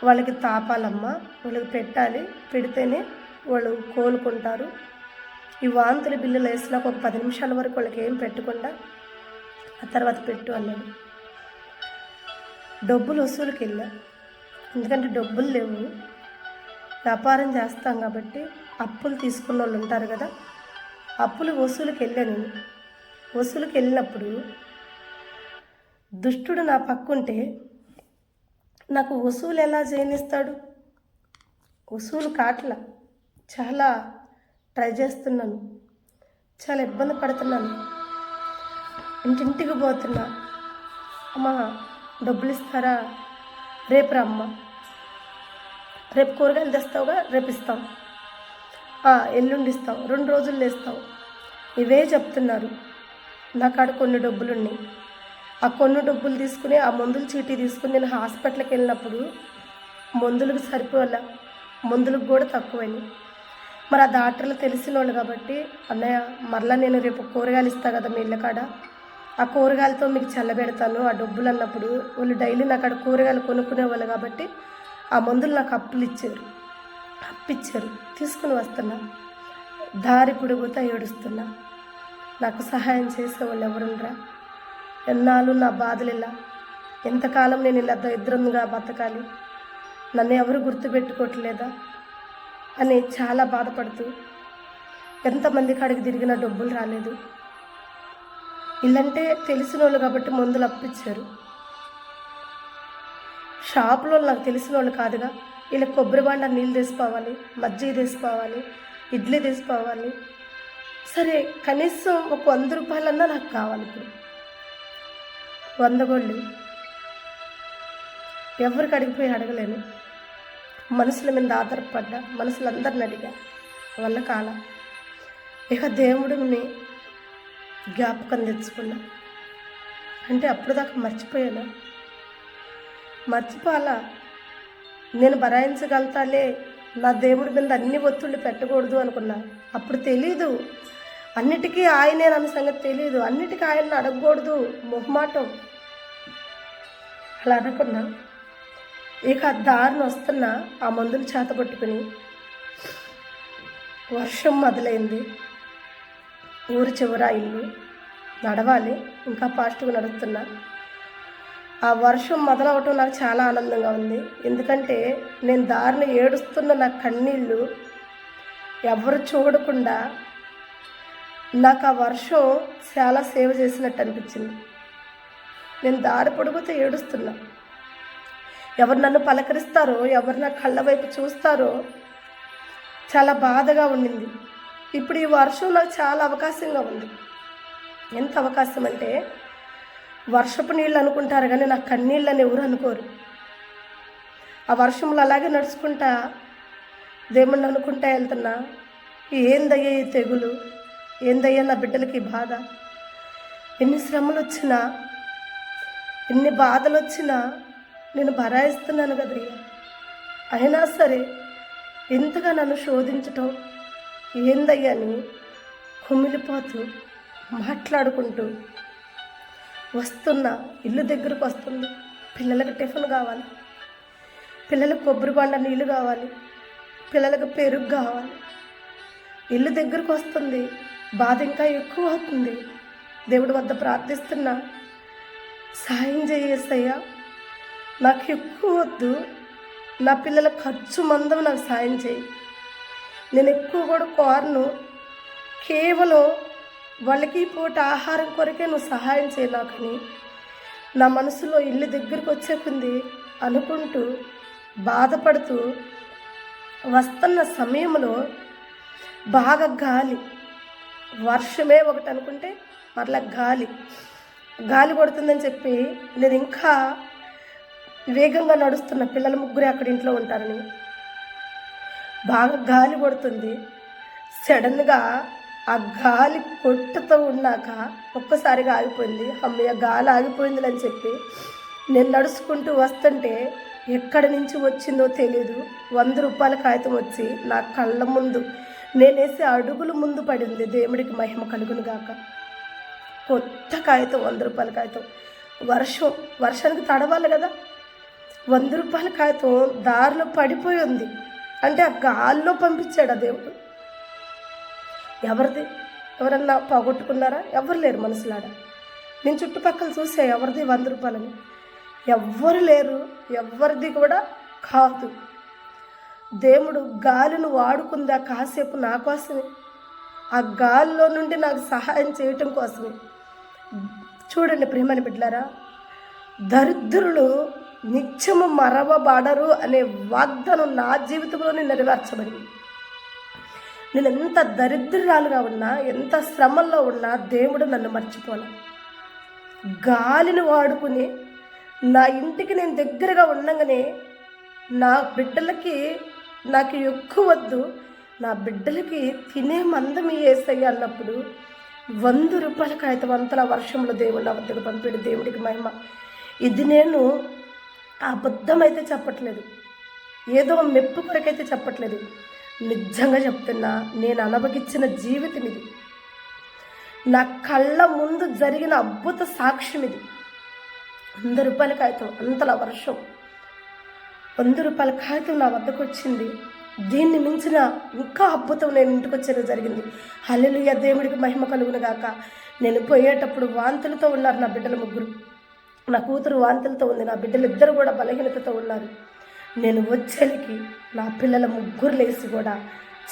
వాళ్ళకి తాపాలమ్మా, వాళ్ళకి పెట్టాలి, పెడితేనే వాళ్ళు కోలుకుంటారు. ఈ వాంతుల బిల్లులు వేసినాక ఒక 10 నిమిషాల వరకు వాళ్ళకి ఏం పెట్టకుండా ఆ తర్వాత పెట్టు అన్నాడు. డబ్బులు వసూలుకి వెళ్ళా, ఎందుకంటే డబ్బులు లేవు. వ్యాపారం చేస్తాం కాబట్టి అప్పులు తీసుకున్న వాళ్ళు ఉంటారు కదా, అప్పులు వసూలుకి వెళ్ళాను. వసూలుకి వెళ్ళినప్పుడు దుష్టుడు నా పక్కుంటే నాకు వసూలు ఎలా చేయనిస్తాడు? వసూలు కాట్ల చాలా ట్రై చేస్తున్నాను, చాలా ఇబ్బంది పడుతున్నాను. ఇంటింటికి పోతున్నా, అమ్మ డబ్బులు ఇస్తారా? రేపు రమ్మ, రేపు కూరగాయలు తెస్తావుగా, రేపు ఇస్తాం, ఎల్లుండి ఇస్తాం, 2 రోజుల్లో ఇస్తాం, ఇవే చెప్తున్నారు. నా కాడ కొన్ని డబ్బులు ఉన్నాయి. ఆ కొన్ని డబ్బులు తీసుకుని ఆ మందుల చీటీ తీసుకుని నేను హాస్పిటల్కి వెళ్ళినప్పుడు మందులకు సరిపోలే, మందులకు కూడా తక్కువని. మరి ఆ డాక్టర్లు తెలిసిన వాళ్ళు కాబట్టి, అన్నయ్య మరలా నేను రేపు కూరగాయలు ఇస్తాను కదా మీ ఇళ్ళ కాడ, ఆ కూరగాయలతో మీకు చల్లబెడతాను ఆ డబ్బులు అన్నప్పుడు వాళ్ళు డైలీ నాకు అక్కడ కూరగాయలు కొనుక్కునేవాళ్ళు కాబట్టి ఆ మందులు నాకు అప్పిచ్చారు. తీసుకుని వస్తున్నా, దారి పొడుగుతా ఏడుస్తున్నా. నాకు సహాయం చేసేవాళ్ళు ఎవరుండ్రా? ఎన్నాళ్ళు నా బాధలు ఇలా, ఎంతకాలం నేను ఇలా దరిద్రంగా బతకాలి, నన్ను ఎవరు గుర్తుపెట్టుకోవట్లేదా అని చాలా బాధపడుతూ, ఎంతమంది కాడికి తిరిగిన డబ్బులు రాలేదు. ఇల్లంటే తెలిసిన వాళ్ళు కాబట్టి మందులు అప్పిచ్చారు. షాపులో నాకు తెలిసిన వాళ్ళు కాదుగా, వీళ్ళకి కొబ్బరి బండ నీళ్ళు తీసుకోవాలి, మజ్జిగ తీసుకోవాలి, ఇడ్లీ తీసుకోవాలి. సరే కనీసం ఒక 100 రూపాయలన్నా నాకు కావాలి. ఇప్పుడు 100 గోళ్ళు ఎవరికి అడిగిపోయి అడగలేను. మనుషుల మీద ఆధారపడ్డా, మనుషులందరిని అడిగా, వల్ల కాల. ఇక దేవుడిని జ్ఞాపకం తెచ్చుకున్నా. అంటే అప్పుడు దాకా మర్చిపోవాలా, నేను భరాయించగలుగుతాలే, నా దేవుడి మీద అన్ని ఒత్తిళ్ళు పెట్టకూడదు అనుకున్నా. అప్పుడు తెలీదు, అన్నిటికీ ఆయనే అన్న సంగతి తెలీదు, అన్నిటికీ ఆయన్ని అడగకూడదు, మొహమాటం. అలా అనుకున్నా. ఇక దారిని వస్తున్నా, ఆ మందులు చేతపట్టుకుని వర్షం మొదలైంది. ఊరి చివర ఇల్లు, నడవాలి, ఇంకా ఫాస్ట్గా నడుస్తున్నా. ఆ వర్షం మొదలవటం నాకు చాలా ఆనందంగా ఉంది. ఎందుకంటే నేను దారిని ఏడుస్తున్న నా కన్నీళ్ళు ఎవరు చూడకుండా నాకు ఆ వర్షం చాలా సేవ చేసినట్టు అనిపించింది. నేను దారి పొడుగుతూ ఏడుస్తున్నా. ఎవరు నన్ను పలకరిస్తారో, ఎవరు నా కళ్ళ వైపు చూస్తారో చాలా బాధగా ఉండింది. ఇప్పుడు ఈ వర్షం నాకు చాలా అవకాశంగా ఉంది. ఎంత అవకాశం అంటే, వర్షపు నీళ్ళు అనుకుంటారు కానీ నా కన్నీళ్ళని ఎవరు అనుకోరు. ఆ వర్షంలో అలాగే నడుచుకుంటా దేవుణ్ణి అనుకుంటా వెళ్తున్నా. ఏందయ్యా ఈ తెగులు, ఏందయ్యా నా బిడ్డలకి బాధ, ఎన్ని శ్రమలు వచ్చినా, ఎన్ని బాధలు వచ్చినా నేను భరాయిస్తున్నాను కదయ్యా, అయినా సరే ఇంతగా నన్ను శోధించటం ఏందయ్యని కుమిలిపోతూ మాట్లాడుకుంటూ వస్తున్న ఇల్లు దగ్గరకు వస్తుంది. పిల్లలకు టిఫిన్ కావాలి, పిల్లలకు కొబ్బరి బండ నీళ్ళు కావాలి, పిల్లలకు పెరుగు కావాలి. ఇల్లు దగ్గరకు వస్తుంది. బాధ ఇంకా ఎక్కువ అవుతుంది. దేవుడి వద్ద ప్రార్థిస్తున్నా, సాయం చేయేసయ్యా, నాకు ఎక్కువ వద్దు, నా పిల్లల ఖర్చు మందం నాకు సాయం చేయి. నేను ఎక్కువ కూడా కోరను, కేవలం వాళ్ళకి పూట ఆహారం కొరకే నువ్వు సహాయం చేయి నాకని నా మనసులో ఇల్లు దగ్గరికి వచ్చేకుంది అనుకుంటూ బాధపడుతూ వస్తున్న సమయంలో బాగా గాలి, వర్షమే ఒకటి అనుకుంటే మరలా గాలి కొడుతుందని చెప్పి నేను ఇంకా వేగంగా నడుస్తున్న, పిల్లల ముగ్గురే అక్కడ ఇంట్లో ఉంటారని. బాగా గాలి కొడుతుంది. సడన్గా ఆ గాలి కొట్టుతూ ఉన్నాక ఒక్కసారిగా ఆగిపోయింది. అమ్మయ్య, గాలి ఆగిపోయింది అని చెప్పి నేను నడుచుకుంటూ వస్తుంటే ఎక్కడి నుంచి వచ్చిందో తెలీదు, 100 రూపాయల కాగితం వచ్చి నా కళ్ళ ముందు, నేనేసే అడుగుల ముందు పడింది. దేవుడికి మహిమ కలుగును గాక. కొత్త కాగితం, 100 రూపాయల కాగితం. వర్షానికి తడవాలి కదా. 100 రూపాయల కాగితం దారిలో పడిపోయి ఉంది. అంటే ఆ గాల్లో పంపించాడు ఆ దేవుడు. ఎవరిది? ఎవరన్నా పోగొట్టుకున్నారా? ఎవరు లేరు మనసులాడ. నేను చుట్టుపక్కల చూసా, ఎవరిది 100 రూపాయలని. ఎవ్వరు లేరు, ఎవరిది కూడా కాదు. దేవుడు గాలిని వాడుకుందా కాసేపు నా కోసమే, ఆ గాలిలో నుండి నాకు సహాయం చేయటం కోసమే. చూడండి ప్రియమైన బిడ్డలారా, దరిద్రులు నిత్యము మరవబడరు అనే వాగ్దానం నా జీవితంలోనే నెరవేర్చబడింది. నేను ఎంత దరిద్రురాలుగా ఉన్నా, ఎంత శ్రమల్లో ఉన్నా దేవుడు నన్ను మర్చిపోలే. గాలిని వాడుకుని నా ఇంటికి నేను దగ్గరగా ఉండగానే నా బిడ్డలకి నాకు ఎక్కువ వద్దు, నా బిడ్డలకి తినే మందం యేసయ్య అన్నప్పుడు 100 రూపాయల కాగితం అంతలా వర్షంలో దేవుడు నా వద్దకు పంపాడు. దేవుడికి మహిమ. ఇది నేను అబద్ధమైతే చెప్పట్లేదు, ఏదో మెప్పు కొరకైతే చెప్పట్లేదు. నిజంగా చెప్తున్నా, నేను అనుభవించిన జీవితం ఇది. నా కళ్ళ ముందు జరిగిన అద్భుత సాక్ష్యం ఇది. 100 రూపాయల కాగితం, అంతలా వర్షం, 100 రూపాయల కాగితం నా వద్దకు వచ్చింది. దీన్ని మించిన ఇంకా అద్భుతం నేను ఇంటికి వచ్చేది జరిగింది. హల్లెలూయా, దేవుడికి మహిమ కలుగును గాక. నేను పోయేటప్పుడు వాంతులతో ఉన్నారు నా బిడ్డలు ముగ్గురు. నా కూతురు వాంతులతో ఉంది, నా బిడ్డలు ఇద్దరు కూడా బలహీనతతో ఉన్నారు. నేను వచ్చేకి నా పిల్లల ముగ్గురు లేచి కూడా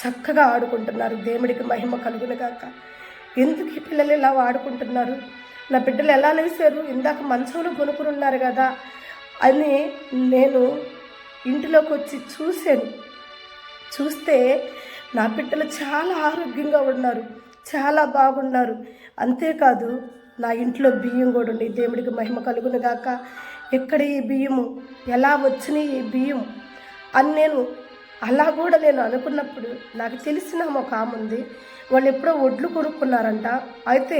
చక్కగా ఆడుకుంటున్నారు. దేవుడికి మహిమ కలుగును గాక. ఎందుకు ఈ పిల్లలు ఇలా ఆడుకుంటున్నారు? నా బిడ్డలు ఎలా లేచారు? ఇందాక మంచంలో కొనుక్కుని ఉన్నారు కదా అని నేను ఇంటిలోకి వచ్చి చూస్తే నా బిడ్డలు చాలా ఆరోగ్యంగా ఉన్నారు, చాలా బాగున్నారు. అంతేకాదు నా ఇంట్లో బియ్యం కూడా ఉండి, దేవుడికి మహిమ కలుగును గాక. ఎక్కడ ఈ బియ్యము, ఎలా వచ్చినాయి ఈ బియ్యం అని నేను అనుకున్నప్పుడు నాకు తెలిసిన ఒక ఆమె ఉంది. వాళ్ళు ఎప్పుడో ఒడ్లు కొనుక్కున్నారంట. అయితే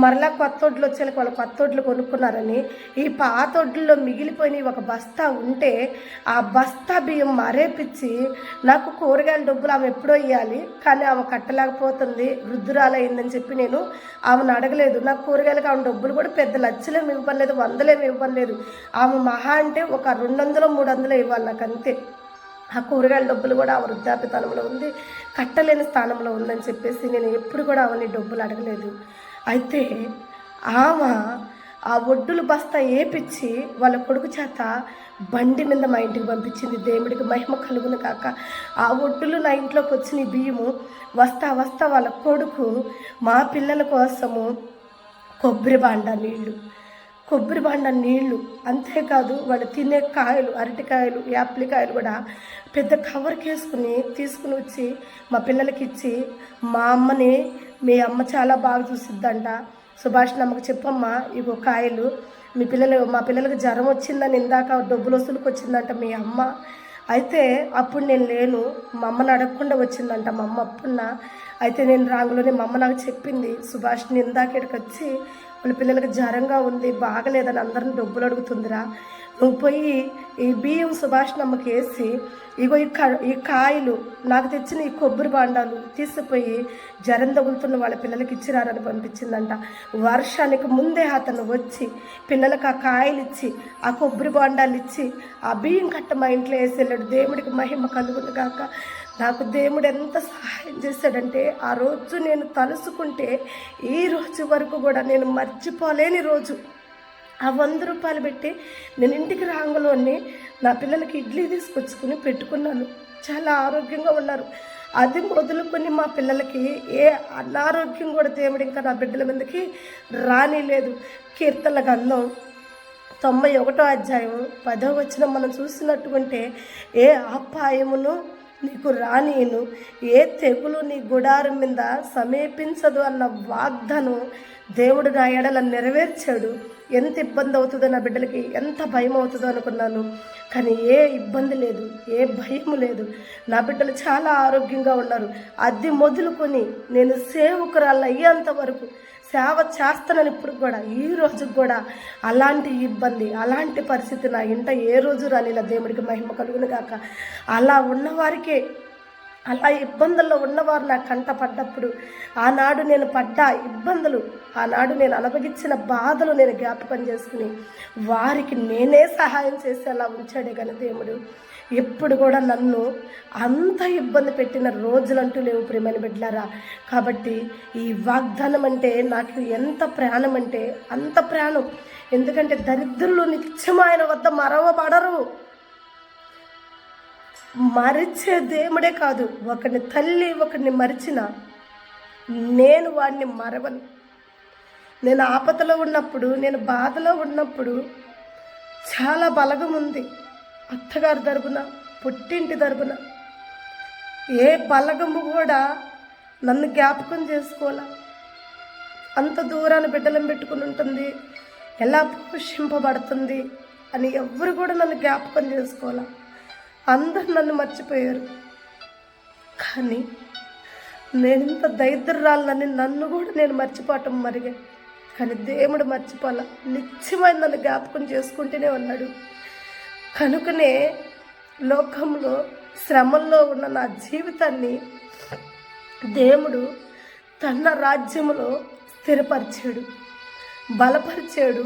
మరలా కొత్త ఒడ్లు వచ్చేలకు వాళ్ళు కొత్త ఒడ్లు కొనుక్కున్నారని ఈ పాత ఒడ్లలో మిగిలిపోయిన ఒక బస్తా ఉంటే ఆ బస్తా బియ్యం మరేపిచ్చి నాకు కూరగాయల డబ్బులు ఆమె ఎప్పుడో ఇవ్వాలి, కానీ ఆమె కట్టలేకపోతుంది, వృద్ధురాలయ్యిందని చెప్పి నేను ఆమెను అడగలేదు. నాకు కూరగాయలకు ఆమె డబ్బులు కూడా పెద్ద లక్షలేమి ఇవ్వలేదు, 100 ఇవ్వలేదు. ఆమె మహా అంటే ఒక 200 300 ఇవ్వాలి నాకు, అంతే. ఆ కూరగాయల డబ్బులు కూడా ఆ వృద్ధాప్యతనంలో ఉంది, కట్టలేని స్థానంలో ఉందని చెప్పేసి నేను ఎప్పుడు కూడా ఆమెని డబ్బులు అడగలేదు. అయితే ఆమె ఆ ఒడ్డుల బస్తా ఏపిచ్చి వాళ్ళ కొడుకు చేత బండి మీద మా ఇంటికి పంపించింది. దేవుడికి మహిమ కలుగును కాక. ఆ ఒడ్డులు నా ఇంట్లోకి వచ్చిన బియ్యము వస్తా వాళ్ళ కొడుకు మా పిల్లల కోసము కొబ్బరి బాండ నీళ్ళు, అంతేకాదు వాళ్ళు తినే కాయలు, అరటికాయలు, యాప్లికాయలు కూడా పెద్ద కవర్కి తీసుకుని వచ్చి మా పిల్లలకి ఇచ్చి, మా అమ్మని మీ అమ్మ చాలా బాగా చూసిద్దంట, సుభాష్ నమ్మకు చెప్పమ్మా, ఇగో కాయలు, మా పిల్లలకు జ్వరం వచ్చిందని ఇందాక డబ్బులు వసూలుకి వచ్చిందంట మీ అమ్మ. అయితే అప్పుడు నేను లేను, మా అమ్మని అడగకుండా వచ్చిందంట మా అమ్మ అప్పుడున్న. అయితే నేను రాంగులోనే మా అమ్మ నాకు చెప్పింది, సుభాష్ని ఇందాక ఇక్కడికి వచ్చి వాళ్ళ పిల్లలకు జ్వరంగా ఉంది, బాగలేదని అందరిని డబ్బులు అడుగుతుందిరా, నువ్వు పోయి ఈ బియ్యం సుభాషణమ్మకి వేసి ఇగో ఈ కాయలు నాకు తెచ్చిన ఈ కొబ్బరి బాండాలు తీసుకుపోయి జ్వరం తగులుతున్న వాళ్ళ పిల్లలకి ఇచ్చిరారని పంపించిందంట. వర్షానికి ముందే అతను వచ్చి పిల్లలకు ఆ కాయలు ఇచ్చి ఆ కొబ్బరి బాండాలు ఇచ్చి ఆ బియ్యం కట్ట మా ఇంట్లో వేసి వెళ్ళాడు. దేవుడికి మహిమ కలుగును గాక. నాకు దేవుడు ఎంత సహాయం చేశాడంటే ఆ రోజు నేను తలుసుకుంటే ఈ రోజు వరకు కూడా నేను మర్చిపోలేని రోజు. ఆ 100 రూపాయలు పెట్టి నేను ఇంటికి రాంగలోనే నా పిల్లలకి ఇడ్లీ తీసుకొచ్చుకుని పెట్టుకున్నాను. చాలా ఆరోగ్యంగా ఉన్నారు. అది మొదలుకొని మా పిల్లలకి ఏ అనారోగ్యం కూడా దేవుడు ఇంకా నా బిడ్డల మీదకి రానిలేదు. కీర్తనల గ్రంథం 91వ అధ్యాయం 10వ వచనం మనం చూసినట్టుకుంటే ఏ అపాయమును నీకు రానియను, ఏ తెగులు నీ గుడారం మీద సమీపించదు అన్న వాగ్దానం దేవుడు నా ఎడల నెరవేర్చాడు. ఎంత ఇబ్బంది అవుతుందో నా బిడ్డలకి, ఎంత భయం అవుతుందో అనుకున్నాను. కానీ ఏ ఇబ్బంది లేదు, ఏ భయం లేదు. నా బిడ్డలు చాలా ఆరోగ్యంగా ఉన్నారు. అది మొదలుకొని నేను సేవకురాలు అయ్యేంత వరకు సేవ చేస్తానని ఇప్పుడు కూడా ఈ రోజు కూడా అలాంటి ఇబ్బంది, అలాంటి పరిస్థితి నా ఇంట ఏ రోజు రానిలా. దేవుడికి మహిమ కలుగును గాక. అలా ఉన్నవారికే, అలా ఇబ్బందుల్లో ఉన్నవారు నా కంట పడ్డప్పుడు ఆనాడు నేను పడ్డ ఇబ్బందులు, ఆనాడు నేను అనుభవించిన బాధలు నేను జ్ఞాపకం చేసుకుని వారికి నేనే సహాయం చేసేలా ఉంచాడే కానీ దేవుడు ఎప్పుడు కూడా నన్ను అంత ఇబ్బంది పెట్టిన రోజులంటూ లేవు ప్రియమైన బిడ్డలారా. కాబట్టి ఈ వాగ్దానం అంటే నాకు ఎంత ప్రాణం అంటే అంత ప్రాణం. ఎందుకంటే దరిద్రులు నిత్యం ఆయన వద్ద మరవబడరు. మరిచే దేవుడే కాదు, ఒకరిని తల్లి ఒకరిని మరిచిన నేను వాడిని మరవను. నేను ఆపదలో ఉన్నప్పుడు, నేను బాధలో ఉన్నప్పుడు చాలా బలగం ఉంది. అత్తగారి తరపున, పుట్టింటి తరపున ఏ బలగము కూడా నన్ను జ్ఞాపకం చేసుకోవాలా. అంత దూరాన్ని బిడ్డలను పెట్టుకుని ఉంటుంది, ఎలా పోషింపబడుతుంది అని ఎవరు కూడా నన్ను జ్ఞాపకం చేసుకోవాలా. అందరు నన్ను మర్చిపోయారు. కానీ నేను ఇంత దరిద్రురాలని నన్ను కూడా నేను మర్చిపోవటం మరిగే. కానీ దేవుడు మర్చిపోవాలా, నిత్యమైన నన్ను జ్ఞాపకం చేసుకుంటూనే ఉన్నాడు. కనుకనే లోకంలో శ్రమల్లో ఉన్న నా జీవితాన్ని దేవుడు తన రాజ్యములో స్థిరపరిచాడు, బలపరిచాడు.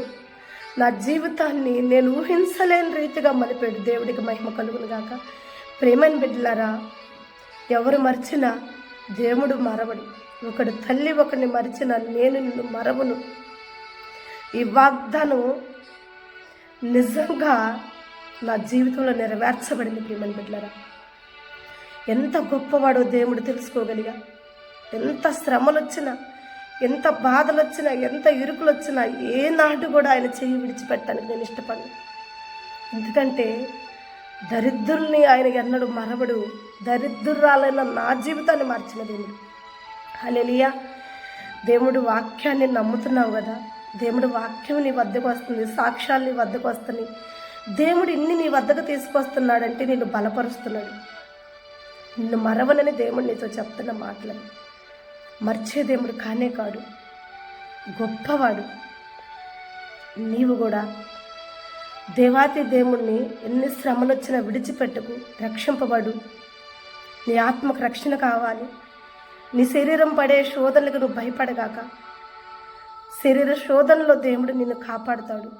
నా జీవితాన్ని నేను ఊహించలేని రీతిగా మలిపాడు. దేవుడికి మహిమ కలుగును గాక. ప్రేమని బిడ్డలారా, ఎవరు మర్చినా దేవుడు మరవడు. ఒకడు తల్లి ఒకరిని మరిచిన నేను నిన్ను మరవను. ఈ వాగ్దానం నిజంగా నా జీవితంలో నెరవేర్చబడింది. ప్రియమని బిడ్డలారా, ఎంత గొప్పవాడో దేవుడు తెలుసుకోగలిగా. ఎంత శ్రమలు వచ్చినా, ఎంత బాధలు వచ్చినా, ఎంత ఇరుకులు వచ్చినా ఏనాడు కూడా ఆయన చెయ్యి విడిచిపెట్టడానికి నేను ఇష్టపడను. ఎందుకంటే దరిద్రుల్ని ఆయన ఎన్నడూ మరవడు. దరిద్రురాలైన నా జీవితాన్ని మార్చిన దేవుడు. హల్లెలూయా. దేవుడు వాక్యాన్ని నమ్ముతున్నావు కదా, దేవుడు వాక్యం నీ వద్దకు వస్తుంది, సాక్ష్యాలు నీ వద్దకు వస్తున్నాయి. దేవుడు ఇన్ని నీ వద్దకు తీసుకొస్తున్నాడంటే నిన్ను బలపరుస్తున్నాడు. నిన్ను మరవనని దేవుడు నీతో చెప్తున్న మాటలని మర్చే దేవుడు కానే కాడు, గొప్పవాడు. నీవు కూడా దేవాతి దేవుణ్ణి ఎన్ని శ్రమలు వచ్చినా విడిచిపెట్టకు, రక్షింపబడు. నీ ఆత్మకు రక్షణ కావాలి. నీ శరీరం పడే శోధనలకు నువ్వు భయపడగాక. శరీర శోధనలో దేవుడు నిన్ను కాపాడుతాడు.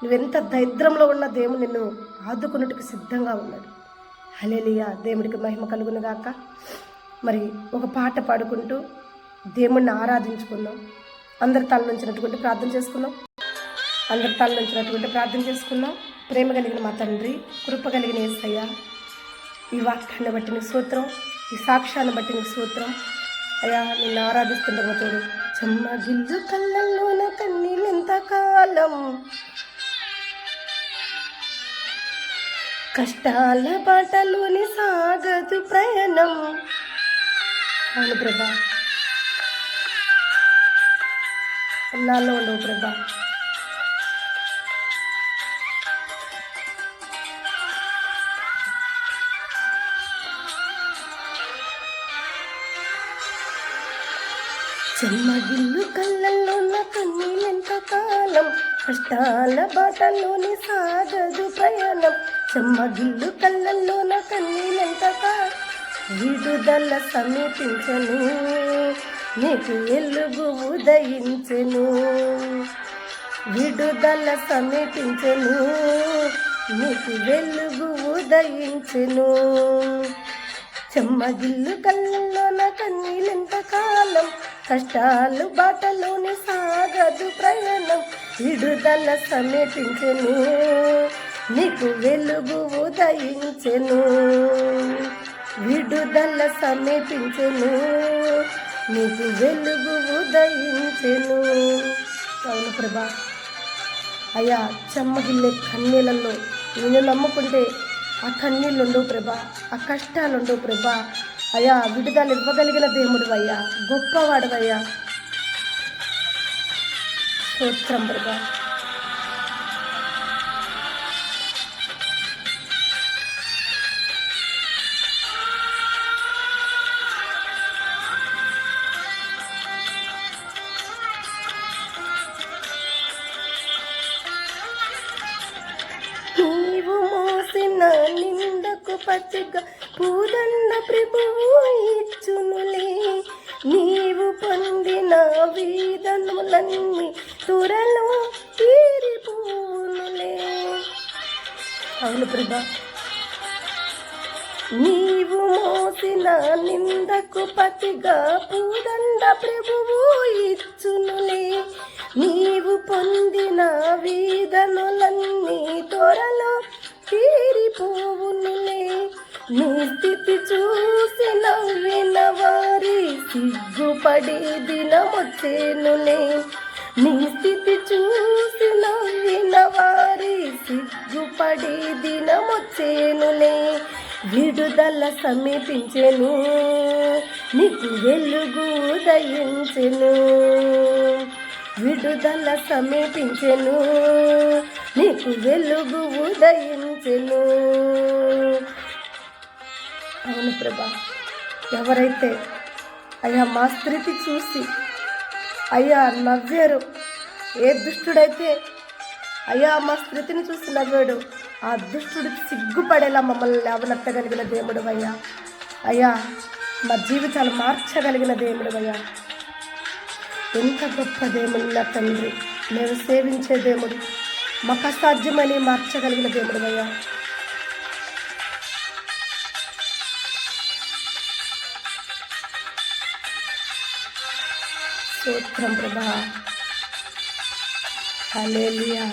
నువ్వెంత దరిద్రంలో ఉన్న దేవుడు నిన్ను ఆదుకున్నట్టుకు సిద్ధంగా ఉన్నాడు. హల్లెలూయా. దేవుడికి మహిమ కలుగును గాక. మరి ఒక పాట పాడుకుంటూ దేవుణ్ణి ఆరాధించుకుందాం. అందరి తల నుంచినటువంటి ప్రార్థన చేసుకుందాం. అందరి తల నుంచినటువంటి ప్రార్థన చేసుకుందాం. ప్రేమ కలిగిన మా తండ్రి, కృప కలిగిన యేసయ్య, ఈ వాక్యాన్ని బట్టి నీ స్తోత్రం, ఈ సాక్ష్యాన్ని బట్టి నీ స్తోత్రం అయ్యా. నిన్ను ఆరాధిస్తుండగా తోడు. చెమ్మగిల్లు కళ్ళల్లోన కన్నీళ్ళెంత కాలం, కష్టాల బాటలోని సాగదు ప్రయాణం. అవును ప్రభా, నాలో ఉండవు ప్రభా. చెమ్మగిల్లు కళ్ళల్లో నా కన్నీళ్ళెంత కాలం, కష్టాల బాటలోని సాగదు ప్రయాణం, చెమ్మగిల్లు కళ్ళల్లోన కన్నీలంతగా. విడుదల సమీపించను, నీకు వెలుగు ఉదయించెను. విడుదల సమీపించెను, నీకు వెలుగు ఉదయించెను. చెమ్మగిల్లు కళ్ళల్లోన కన్నీలెంత కాలం, కష్టాలు బాటలోని సాగదు ప్రయాణం. విడుదల సమీపించెను, నీకు వెలుగు ఉదయించెను. విడుదల సమీపించెను, నీకు వెలుగు ఉదయించెను. అవును ప్రభా, అయ్యా చెమ్మగిల్లే కన్నీళ్ళల్లో నేను నమ్ముకుంటే ఆ కన్నీళ్ళు ఉండవు ప్రభా, ఆ కష్టాలు ఉండవు ప్రభా. అయ్యా విడుదల ఇవ్వగలిగిన దేవుడు అయ్యా, గొప్పవాడు అయ్యా. స్తోత్రం ప్రభా. నీవు మోసిన నిందకు పచ్చిగా పూదండ ప్రభువు ఇచ్చునులే. నీవు పొందిన వేదనములన్నీ త్వరలో తీరిపోనులే. అవును ప్రభా, నీవు మోసిన నిందకు పతిగా పూదండ ప్రభువు ఇచ్చునులే. నీవు పొందిన వేదనలన్నీ త్వరలో తీరిపోవునులే. నీ స్థితి చూసి నవ్విన వారి సిగ్గుపడే దినమొచ్చేనులే. నీ స్థితి చూసి నవ్విన వారి సిగ్గుపడే దినమొచ్చేనులే. విడుదల సమీపించెను, నీకు వెలుగు ఉదయించెను. విడుదల సమీపించెను, నీకు వెలుగు ఉదయించెను. అవును ప్రభా, ఎవరైతే అయ్యా మా స్థితి చూసి అయ్యా నవ్వారు, ఏ దుష్టుడైతే అయ్యా మా స్థితిని చూసి నవ్వాడు, ఆ దుష్టుడికి సిగ్గుపడేలా మమ్మల్ని లేవనెత్తగలిగిన దేవుడు అయ్యా. అయ్యా మా జీవితాలు మార్చగలిగిన దేవుడు అయ్యా. ఎంత గొప్ప దేవుడు నా తండ్రి, మేము సేవించే దేవుడు, మాకు అసాధ్యమని మార్చగలిగిన దేవుడు అయ్యా. స్తోత్రం ప్రభా, హల్లెలూయా.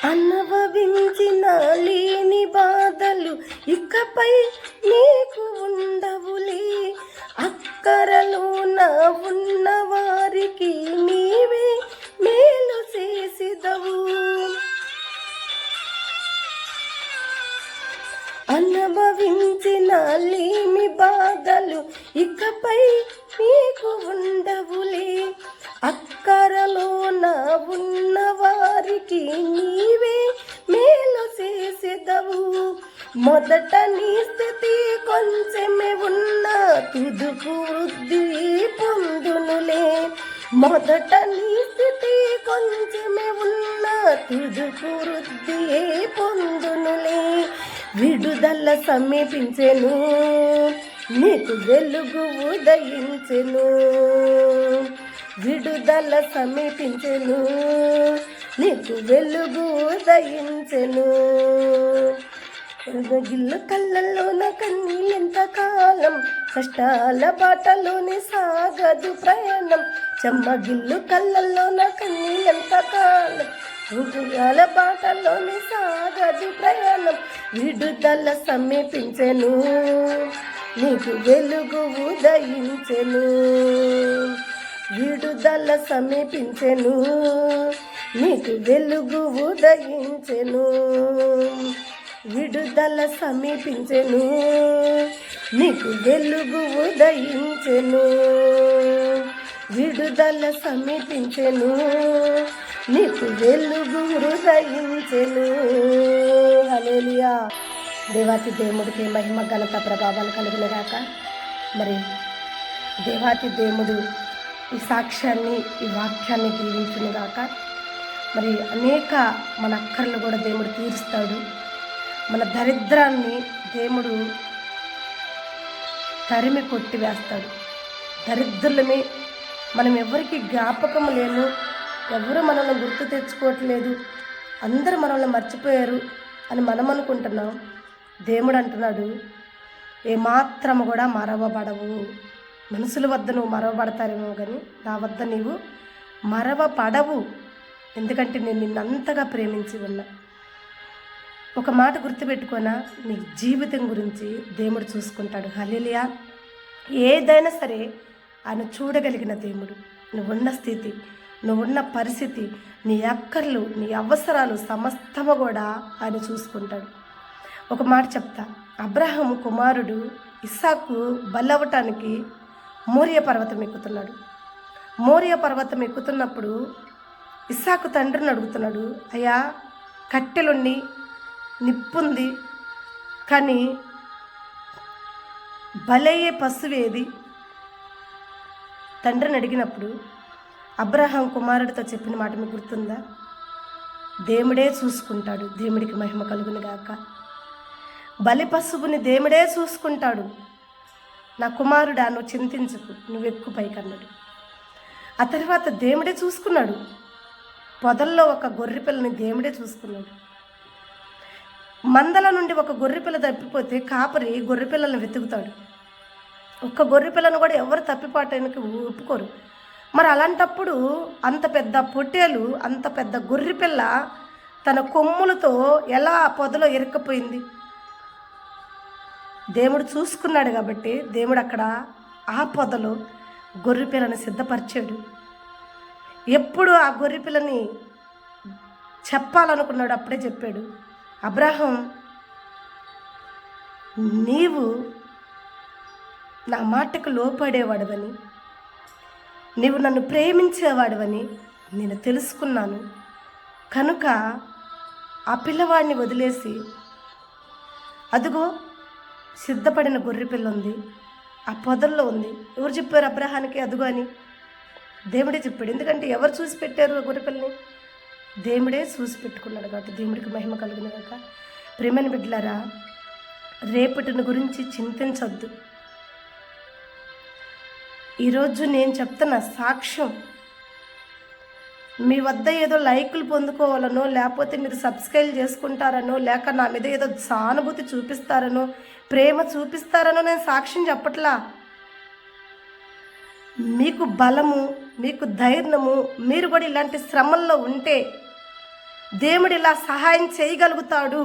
అనుభవించిన లేని బాధలు ఇకపై నీకు ఉండవులే. అక్కరలోన ఉన్న వారికి నీవే మేలు చేసిదవు. అనుభవించిన లేమి బాధలు ఇకపై నీకు ఉండవులే. అక్కరలోన ఉన్న వారికి నీవే మేలు చేసేదవు. మొదట నీ స్థితి కొంచెమే ఉన్న తుదుకు వృద్ధి పొందునులే. మొదట నీ స్థితి కొంచెమే ఉన్న తుదుకు వృద్ధి పొందునులే. విడుదల సమీపించెను, నీకు వెలుగు ఉదయించెను. విడుదల సమీపించెను, నీకు వెలుగు ఉదయించెను. గిల్లు కళ్ళల్లోన కన్నీలెంత కాలం, కష్టాల బాటలోనే సాగదు ప్రయాణం. చెమ్మగిల్లు కళ్ళల్లోన కన్నీలెంత కాలం, ఉదయాల బాటలోనే సాగదు ప్రయాణం. విడుదల సమీపించెను, నీకు వెలుగు ఉదయించెను. విడుదల సమీపించెను, నీకు వెలుగు ఉదయించెను. విడుదల సమీపించెను, నీకు వెలుగు ఉదయించెను. విడుదల సమీపించెను, నీకు వెలుగు ఉదయించెను. హల్లెలూయా. దేవాతి దేవుడికి మహిమ ఘనత ప్రభావాలు కలిగిన గాక. మరి దేవాతి దేవుడు ఈ సాక్ష్యాన్ని, ఈ వాక్యాన్ని దీవించునుగాక. మరి అనేక మన అక్కర్లు కూడా దేవుడు తీరుస్తాడు. మన దరిద్రాన్ని దేవుడు తరిమి కొట్టివేస్తాడు. దరిద్రులమే, మనం ఎవరికి జ్ఞాపకం లేను, ఎవరు మనల్ని గుర్తు తెచ్చుకోవట్లేదు, అందరూ మనల్ని మర్చిపోయారు అని మనం అనుకుంటున్నాం. దేవుడు అంటున్నాడు, ఏమాత్రము కూడా మరవబడవు. మనుషుల వద్ద నువ్వు మరవబడతారేమో కానీ నా వద్ద నీవు మరవబడవు, ఎందుకంటే నేను నిన్నంతగా ప్రేమించి ఉన్నా. ఒక మాట గుర్తుపెట్టుకోనా, నీ జీవితం గురించి దేవుడు చూసుకుంటాడు. హల్లెలూయా. ఏదైనా సరే ఆయన చూడగలిగిన దేవుడు. నువ్వున్న స్థితి, నువ్వున్న పరిస్థితి, నీ అక్కర్లు, నీ అవసరాలు సమస్తము కూడా ఆయన చూసుకుంటాడు. ఒక మాట చెప్తా. అబ్రహాము కుమారుడు ఇస్సాకు బలవటానికి మోరియా పర్వతం ఎక్కుతున్నాడు. మోరియా పర్వతం ఎక్కుతున్నప్పుడు ఇస్సాకు తండ్రిని అడుగుతున్నాడు, అయ్యా కట్టెలుండి నిప్పుంది కానీ బలయ్యే పశువేది? తండ్రిని అడిగినప్పుడు అబ్రహాం కుమారుడితో చెప్పిన మాట మీకు గుర్తుందా? దేవుడే చూసుకుంటాడు, దేవుడికి మహిమ కలుగును గాక. బలి పశువుని దేవుడే చూసుకుంటాడు. నా కుమారుడా, నువ్వు చింతించకు, నువ్వు ఎక్కువ పైకన్నాడు. ఆ తర్వాత దేవుడే చూసుకున్నాడు. పొదల్లో ఒక గొర్రెపిల్లని దేవుడే చూసుకున్నాడు. మందల నుండి ఒక గొర్రెపిల్ల తప్పిపోతే కాపరి గొర్రెపిల్లలను వెతుకుతాడు. ఒక్క గొర్రెపిల్లను కూడా ఎవరు తప్పిపాటానికి ఒప్పుకోరు. మరి అలాంటప్పుడు అంత పెద్ద పొట్టేలు, అంత పెద్ద గొర్రెపిల్ల తన కొమ్ములతో ఎలా పొదలో ఇరుక్కపోయింది? దేవుడు చూసుకున్నాడు కాబట్టి దేవుడు అక్కడ ఆ పొదలో గొర్రెపిల్లని సిద్ధపరిచాడు. ఎప్పుడు ఆ గొర్రెపిల్లని చెప్పాలనుకున్నాడు అప్పుడే చెప్పాడు. అబ్రహాం, నీవు నా మాటకు లోపడేవాడవని, నీవు నన్ను ప్రేమించేవాడవని నేను తెలుసుకున్నాను కనుక ఆ పిల్లవాడిని వదిలేసి, అదిగో సిద్ధపడిన గొర్రెపిల్ల ఉంది, ఆ పొదల్లో ఉంది. ఎవరు చెప్పారు అబ్రహానికి అదుగో అని? దేవుడే చెప్పాడు. ఎందుకంటే ఎవరు చూసి పెట్టారు ఆ గొర్రెపిల్లని? దేవుడే చూసి పెట్టుకున్నాడు కాబట్టి దేవుడికి మహిమ కలుగును గాక. ప్రేమని బిడ్డలారా, రేపటిని గురించి చింతించొద్దు. ఈరోజు నేను చెప్తున్న సాక్ష్యం మీ వద్ద ఏదో లైకులు పొందుకోవాలనో, లేకపోతే మీరు సబ్స్క్రైబ్ చేసుకుంటారనో, లేక నా మీద ఏదో సానుభూతి చూపిస్తారనో, ప్రేమ చూపిస్తారనో నేను సాక్ష్యం చెప్పట్లా. మీకు బలము, మీకు ధైర్యము, మీరు కూడా ఇలాంటి శ్రమల్లో ఉంటే దేవుడు ఇలా సహాయం చేయగలుగుతాడు.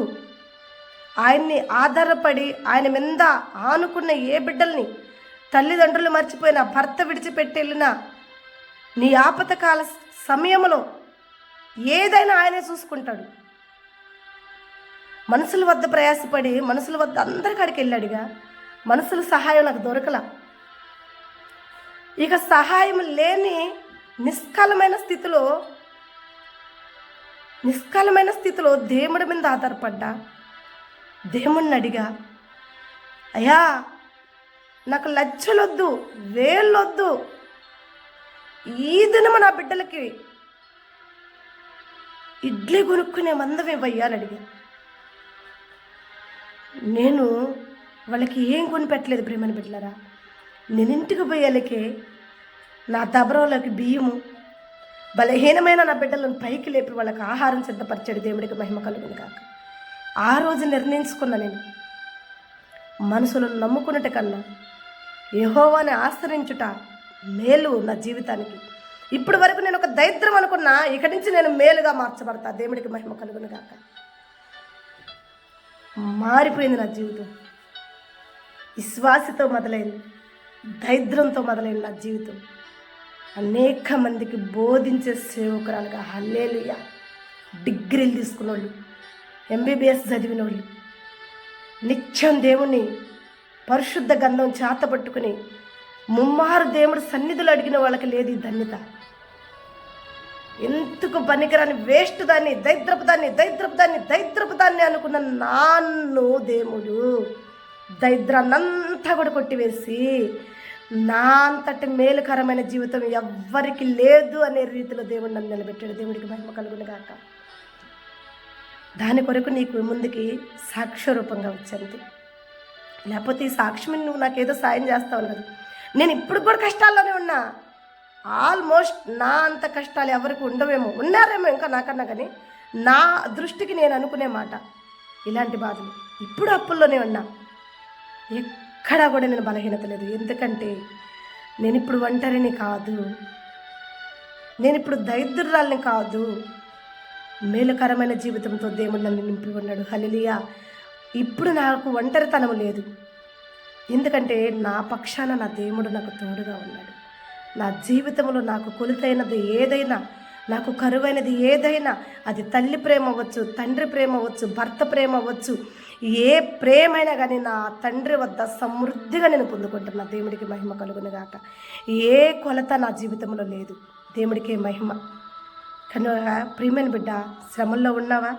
ఆయన్ని ఆధారపడి ఆయన మీద ఆనుకున్న ఏ బిడ్డల్ని, తల్లిదండ్రులు మర్చిపోయిన, భర్త విడిచిపెట్టి వెళ్ళిన, నీ ఆపతకాల సమయంలో ఏదైనా ఆయనే చూసుకుంటాడు. మనుషుల వద్ద ప్రయాసపడి మనుషుల వద్ద అందరికాడికి వెళ్ళాడుగా, మనుషుల సహాయం నాకు దొరకలా. ఇక సహాయం లేని నిష్కలమైన స్థితిలో దేవుడి మీద ఆధారపడ్డా. దేవుణ్ణి అడిగా, అయ్యా నాకు లక్షలొద్దు, వేళ్ళొద్దు, ఈ దినము నా బిడ్డలకి ఇడ్లీ కొనుక్కునే మందం ఇవ్వయ్యా అని అడిగా. నేను వాళ్ళకి ఏం కొనిపెట్టలేదు ప్రేమని బిడ్డలారా. నేను ఇంటికి పోయేలకే నా దబరంలోకి బియ్యము, బలహీనమైన నా బిడ్డలను పైకి లేపి వాళ్ళకి ఆహారం సిద్ధపరిచాడు. దేవుడికి మహిమ కలుగును కాక. ఆ రోజు నిర్ణయించుకున్నా, నేను మనుషులను నమ్ముకున్నట్టు కన్నా యెహోవాని ఆశ్రయించుట మేలు నా జీవితానికి. ఇప్పటి వరకు నేను ఒక దరిద్రం అనుకున్నా, ఇక్కడి నుంచి నేను మేలుగా మార్చబడతా. దేవుడికి మహిమ కలుగును కాక. మారిపోయింది నా జీవితం. విశ్వాసతో మొదలైంది, దరిద్రంతో మొదలైంది నా జీవితం. అనేక మందికి బోధించే సేవకురాలుగా, హల్లెలూయా, డిగ్రీలు తీసుకున్న వాళ్ళు, ఎంబీబీఎస్ చదివిన వాళ్ళు, నిత్యం దేవుని పరిశుద్ధ గంధం చేతపట్టుకుని ముమ్మారు దేవుడు సన్నిధులు అడిగిన వాళ్ళకి లేదు ఈ ధన్యత. ఎందుకు పనికిరాని వేస్ట్ దాన్ని, దరిద్రపు దాన్ని అనుకున్న నాన్ను దేవుడు దరిద్రాన్నంతా కూడా కొట్టివేసి నా అంతటి మేలుకరమైన జీవితం ఎవ్వరికి లేదు అనే రీతిలో దేవుడు నన్ను నిలబెట్టాడు. దేవుడికి మహిమ కలుగును గాక. దాని కొరకు నీకు ముందుకి సాక్ష్య రూపంగా వచ్చాను. లేకపోతే ఈ సాక్ష్యం నువ్వు నాకేదో సాయం చేస్తావు కదా. నేను ఇప్పుడు కూడా కష్టాల్లోనే ఉన్నా. ఆల్మోస్ట్ నా అంత కష్టాలు ఎవరికి ఉండవేమో, ఉన్నారేమో ఇంకా నాకన్నా, కానీ నా దృష్టికి నేను అనుకునే మాట ఇలాంటి బాధలు. ఇప్పుడు అప్పుల్లోనే ఉన్నా. ఎక్కడా కూడా నేను బలహీనత లేదు. ఎందుకంటే నేను ఇప్పుడు ఒంటరిని కాదు, నేను ఇప్పుడు దరిద్రురాల్ని కాదు. మేలుకరమైన జీవితంతో దేవుడు నన్ను నింపి ఉన్నాడు. హల్లెలూయా. ఇప్పుడు నాకు ఒంటరితనం లేదు. ఎందుకంటే నా పక్షాన నా దేవుడు నాకు తోడుగా ఉన్నాడు. నా జీవితంలో నాకు కొలుతైనది ఏదైనా, నాకు కరువైనది ఏదైనా, అది తల్లి ప్రేమ అవ్వచ్చు, తండ్రి ప్రేమ అవ్వచ్చు, భర్త ప్రేమ అవ్వచ్చు, ఏ ప్రేమైనా కానీ నా తండ్రి వద్ద సమృద్ధిగా నేను పొందుకుంటున్నా. దేవుడికి మహిమ కలుగును గాక. ఏ కొలత నా జీవితంలో లేదు. దేవుడికే మహిమ. కనుక ప్రియమైన బిడ్డ, శ్రమల్లో ఉన్నావా,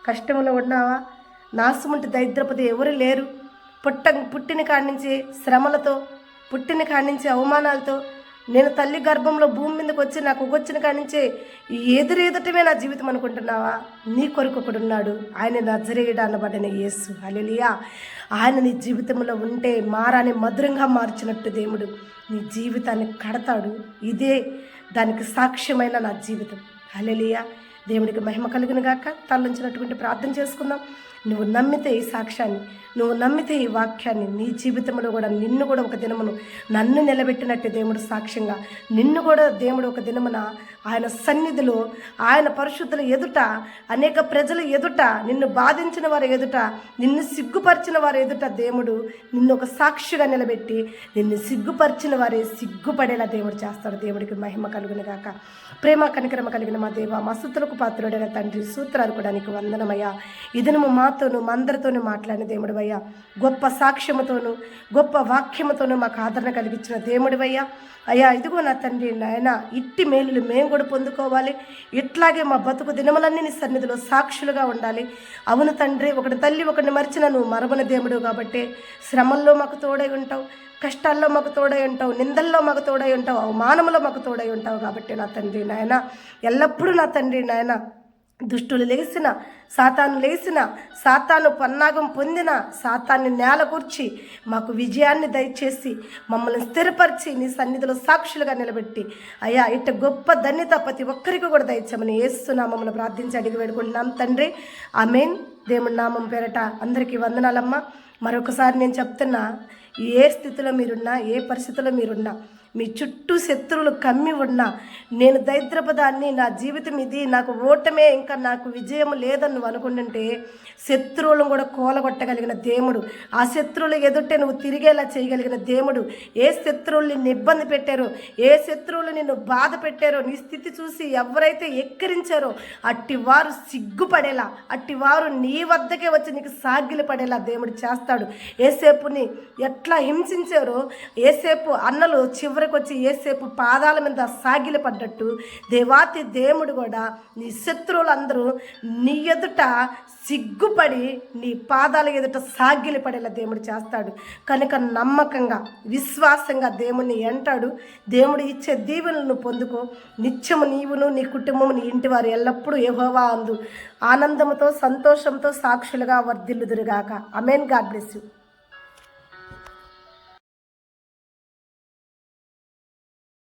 కష్టంలో ఉన్నావా? నాశముంటి దరిద్రపతి ఎవరు లేరు. పుట్టిన కాడి నుంచి శ్రమలతో, పుట్టిన కాడి నుంచి అవమానాలతో, నేను తల్లి గర్భంలో భూమి మీదకి వచ్చి నాకు వచ్చిన కాడి నుంచే ఎదురెదుటమే నా జీవితం అనుకుంటున్నావా? నీ కొరకు ఒకడున్నాడు. ఆయన నజరేయుడు అనబడిన యేసు. హల్లెలూయా. ఆయన నీ జీవితంలో ఉంటే మారాన్ని మధురంగా మార్చినట్టు దేవుడు నీ జీవితాన్ని కడతాడు. ఇదే దానికి సాక్ష్యమైన నా జీవితం. హల్లెలూయా. దేవుడికి మహిమ కలుగును గాక. తలొంచినటువంటి ప్రార్థన చేసుకుందాం. నువ్వు నమ్మితే ఈ సాక్ష్యాన్ని, నువ్వు నమ్మితే ఈ వాక్యాన్ని, నీ జీవితంలో కూడా నిన్ను కూడా ఒక దినమును నన్ను నిలబెట్టినట్టు దేవుడు సాక్ష్యంగా, నిన్ను కూడా దేవుడు ఒక దినమున ఆయన సన్నిధిలో, ఆయన పరిశుద్ధుల ఎదుట, అనేక ప్రజల ఎదుట, నిన్ను బాధించిన వారి ఎదుట, నిన్ను సిగ్గుపరిచిన వారి ఎదుట దేవుడు నిన్ను ఒక సాక్షిగా నిలబెట్టి, నిన్ను సిగ్గుపరిచిన వారే సిగ్గుపడేలా దేవుడు చేస్తాడు. దేవుడికి మహిమ కలుగును గాక. ప్రేమ కనికరమ కలిగిన మా దేవ, మా స్తుతులకు పాత్రుడైన తండ్రి, సూత్రాలు కూడా నీకు వందనమయ్యా. ఇదనము మాతోను మా అందరితోనూ మాట్లాడిన దేవుడివయ్యా. గొప్ప సాక్ష్యముతోనూ గొప్ప వాక్యముతోనూ మాకు ఆదరణ కలిగించిన దేవుడివయ్యా. అయ్యా, ఇదిగో నా తండ్రి నాయన, ఇట్టి మేలులు మేము కూడా పొందుకోవాలి. ఇట్లాగే మా బతుకు దినములన్నీ నీ సన్నిధిలో సాక్షులుగా ఉండాలి. అవును తండ్రి, ఒకటి తల్లి ఒకరిని మరిచిన నువ్వు మరవని దేవుడు కాబట్టి శ్రమల్లో మాకు తోడై ఉంటావు, కష్టాల్లో మాకు తోడై ఉంటావు, నిందల్లో మాకు తోడై ఉంటావు, అవమానంలో మాకు తోడై ఉంటావు. కాబట్టి నా తండ్రి నాయన, ఎల్లప్పుడూ నా తండ్రి నాయన, దుష్టులు లేచిన, సాతాను లేచిన, సాతాను పన్నాగం పొందిన, సాతాన్ని నేల కూర్చి మాకు విజయాన్ని దయచేసి మమ్మల్ని స్థిరపరిచి నీ సన్నిధిలో సాక్షులుగా నిలబెట్టి అయ్యా, ఇట్ట గొప్ప ధన్యత ప్రతి ఒక్కరికి కూడా దయచేయమని యేసునామమున ప్రార్థించి అడిగి వేడుకుంటున్నాం తండ్రి. ఆమేన్. దేవుని నామం పేరట అందరికీ వందనాలమ్మా. మరొకసారి నేను చెప్తున్నా, ఏ స్థితిలో మీరున్నా, ఏ పరిస్థితిలో మీరున్నా, మీ చుట్టూ శత్రువులు కమ్మి ఉన్నా, నేను దరిద్రపదాన్ని, నా జీవితం ఇది, నాకు ఓటమే, ఇంకా నాకు విజయం లేదని నువ్వు అనుకుంటుంటే శత్రువులను కూడా కూలగొట్టగలిగిన దేవుడు, ఆ శత్రువులు ఎదుటే నువ్వు తిరిగేలా చేయగలిగిన దేవుడు, ఏ శత్రువులు నిన్ను ఇబ్బంది పెట్టారో, ఏ శత్రువులు నిన్ను బాధ పెట్టారో, నీ స్థితి చూసి ఎవరైతే ఎక్కిరించారో అట్టివారు సిగ్గుపడేలా, అట్టివారు నీ వద్దకే వచ్చి నీకు సాగిలి పడేలా దేవుడు చేస్తాడు. ఏసేపుని ఎట్లా హింసించారో, ఏసేపు అన్నలు చివరికి వచ్చి ఏసేపు పాదాల మీద సాగిలి పడ్డట్టు దేవాతి దేవుడు కూడా నీ శత్రువులందరూ నీ ఎదుట సిగ్గుపడి నీ పాదాల ఎదుట సాగిలి పడేలా దేవుడు చేస్తాడు. కనుక నమ్మకంగా, విశ్వాసంగా దేవుణ్ణి అంటాడు. దేవుడు ఇచ్చే దీవెనలను పొందుకో. నిత్యము నీవును, నీ కుటుంబము, నీ ఇంటి వారు ఎల్లప్పుడూ యెహోవా అందు ఆనందంతో, సంతోషంతో సాక్షులుగా వర్ధిల్లుదురుగాక. ఆమేన్. God bless you.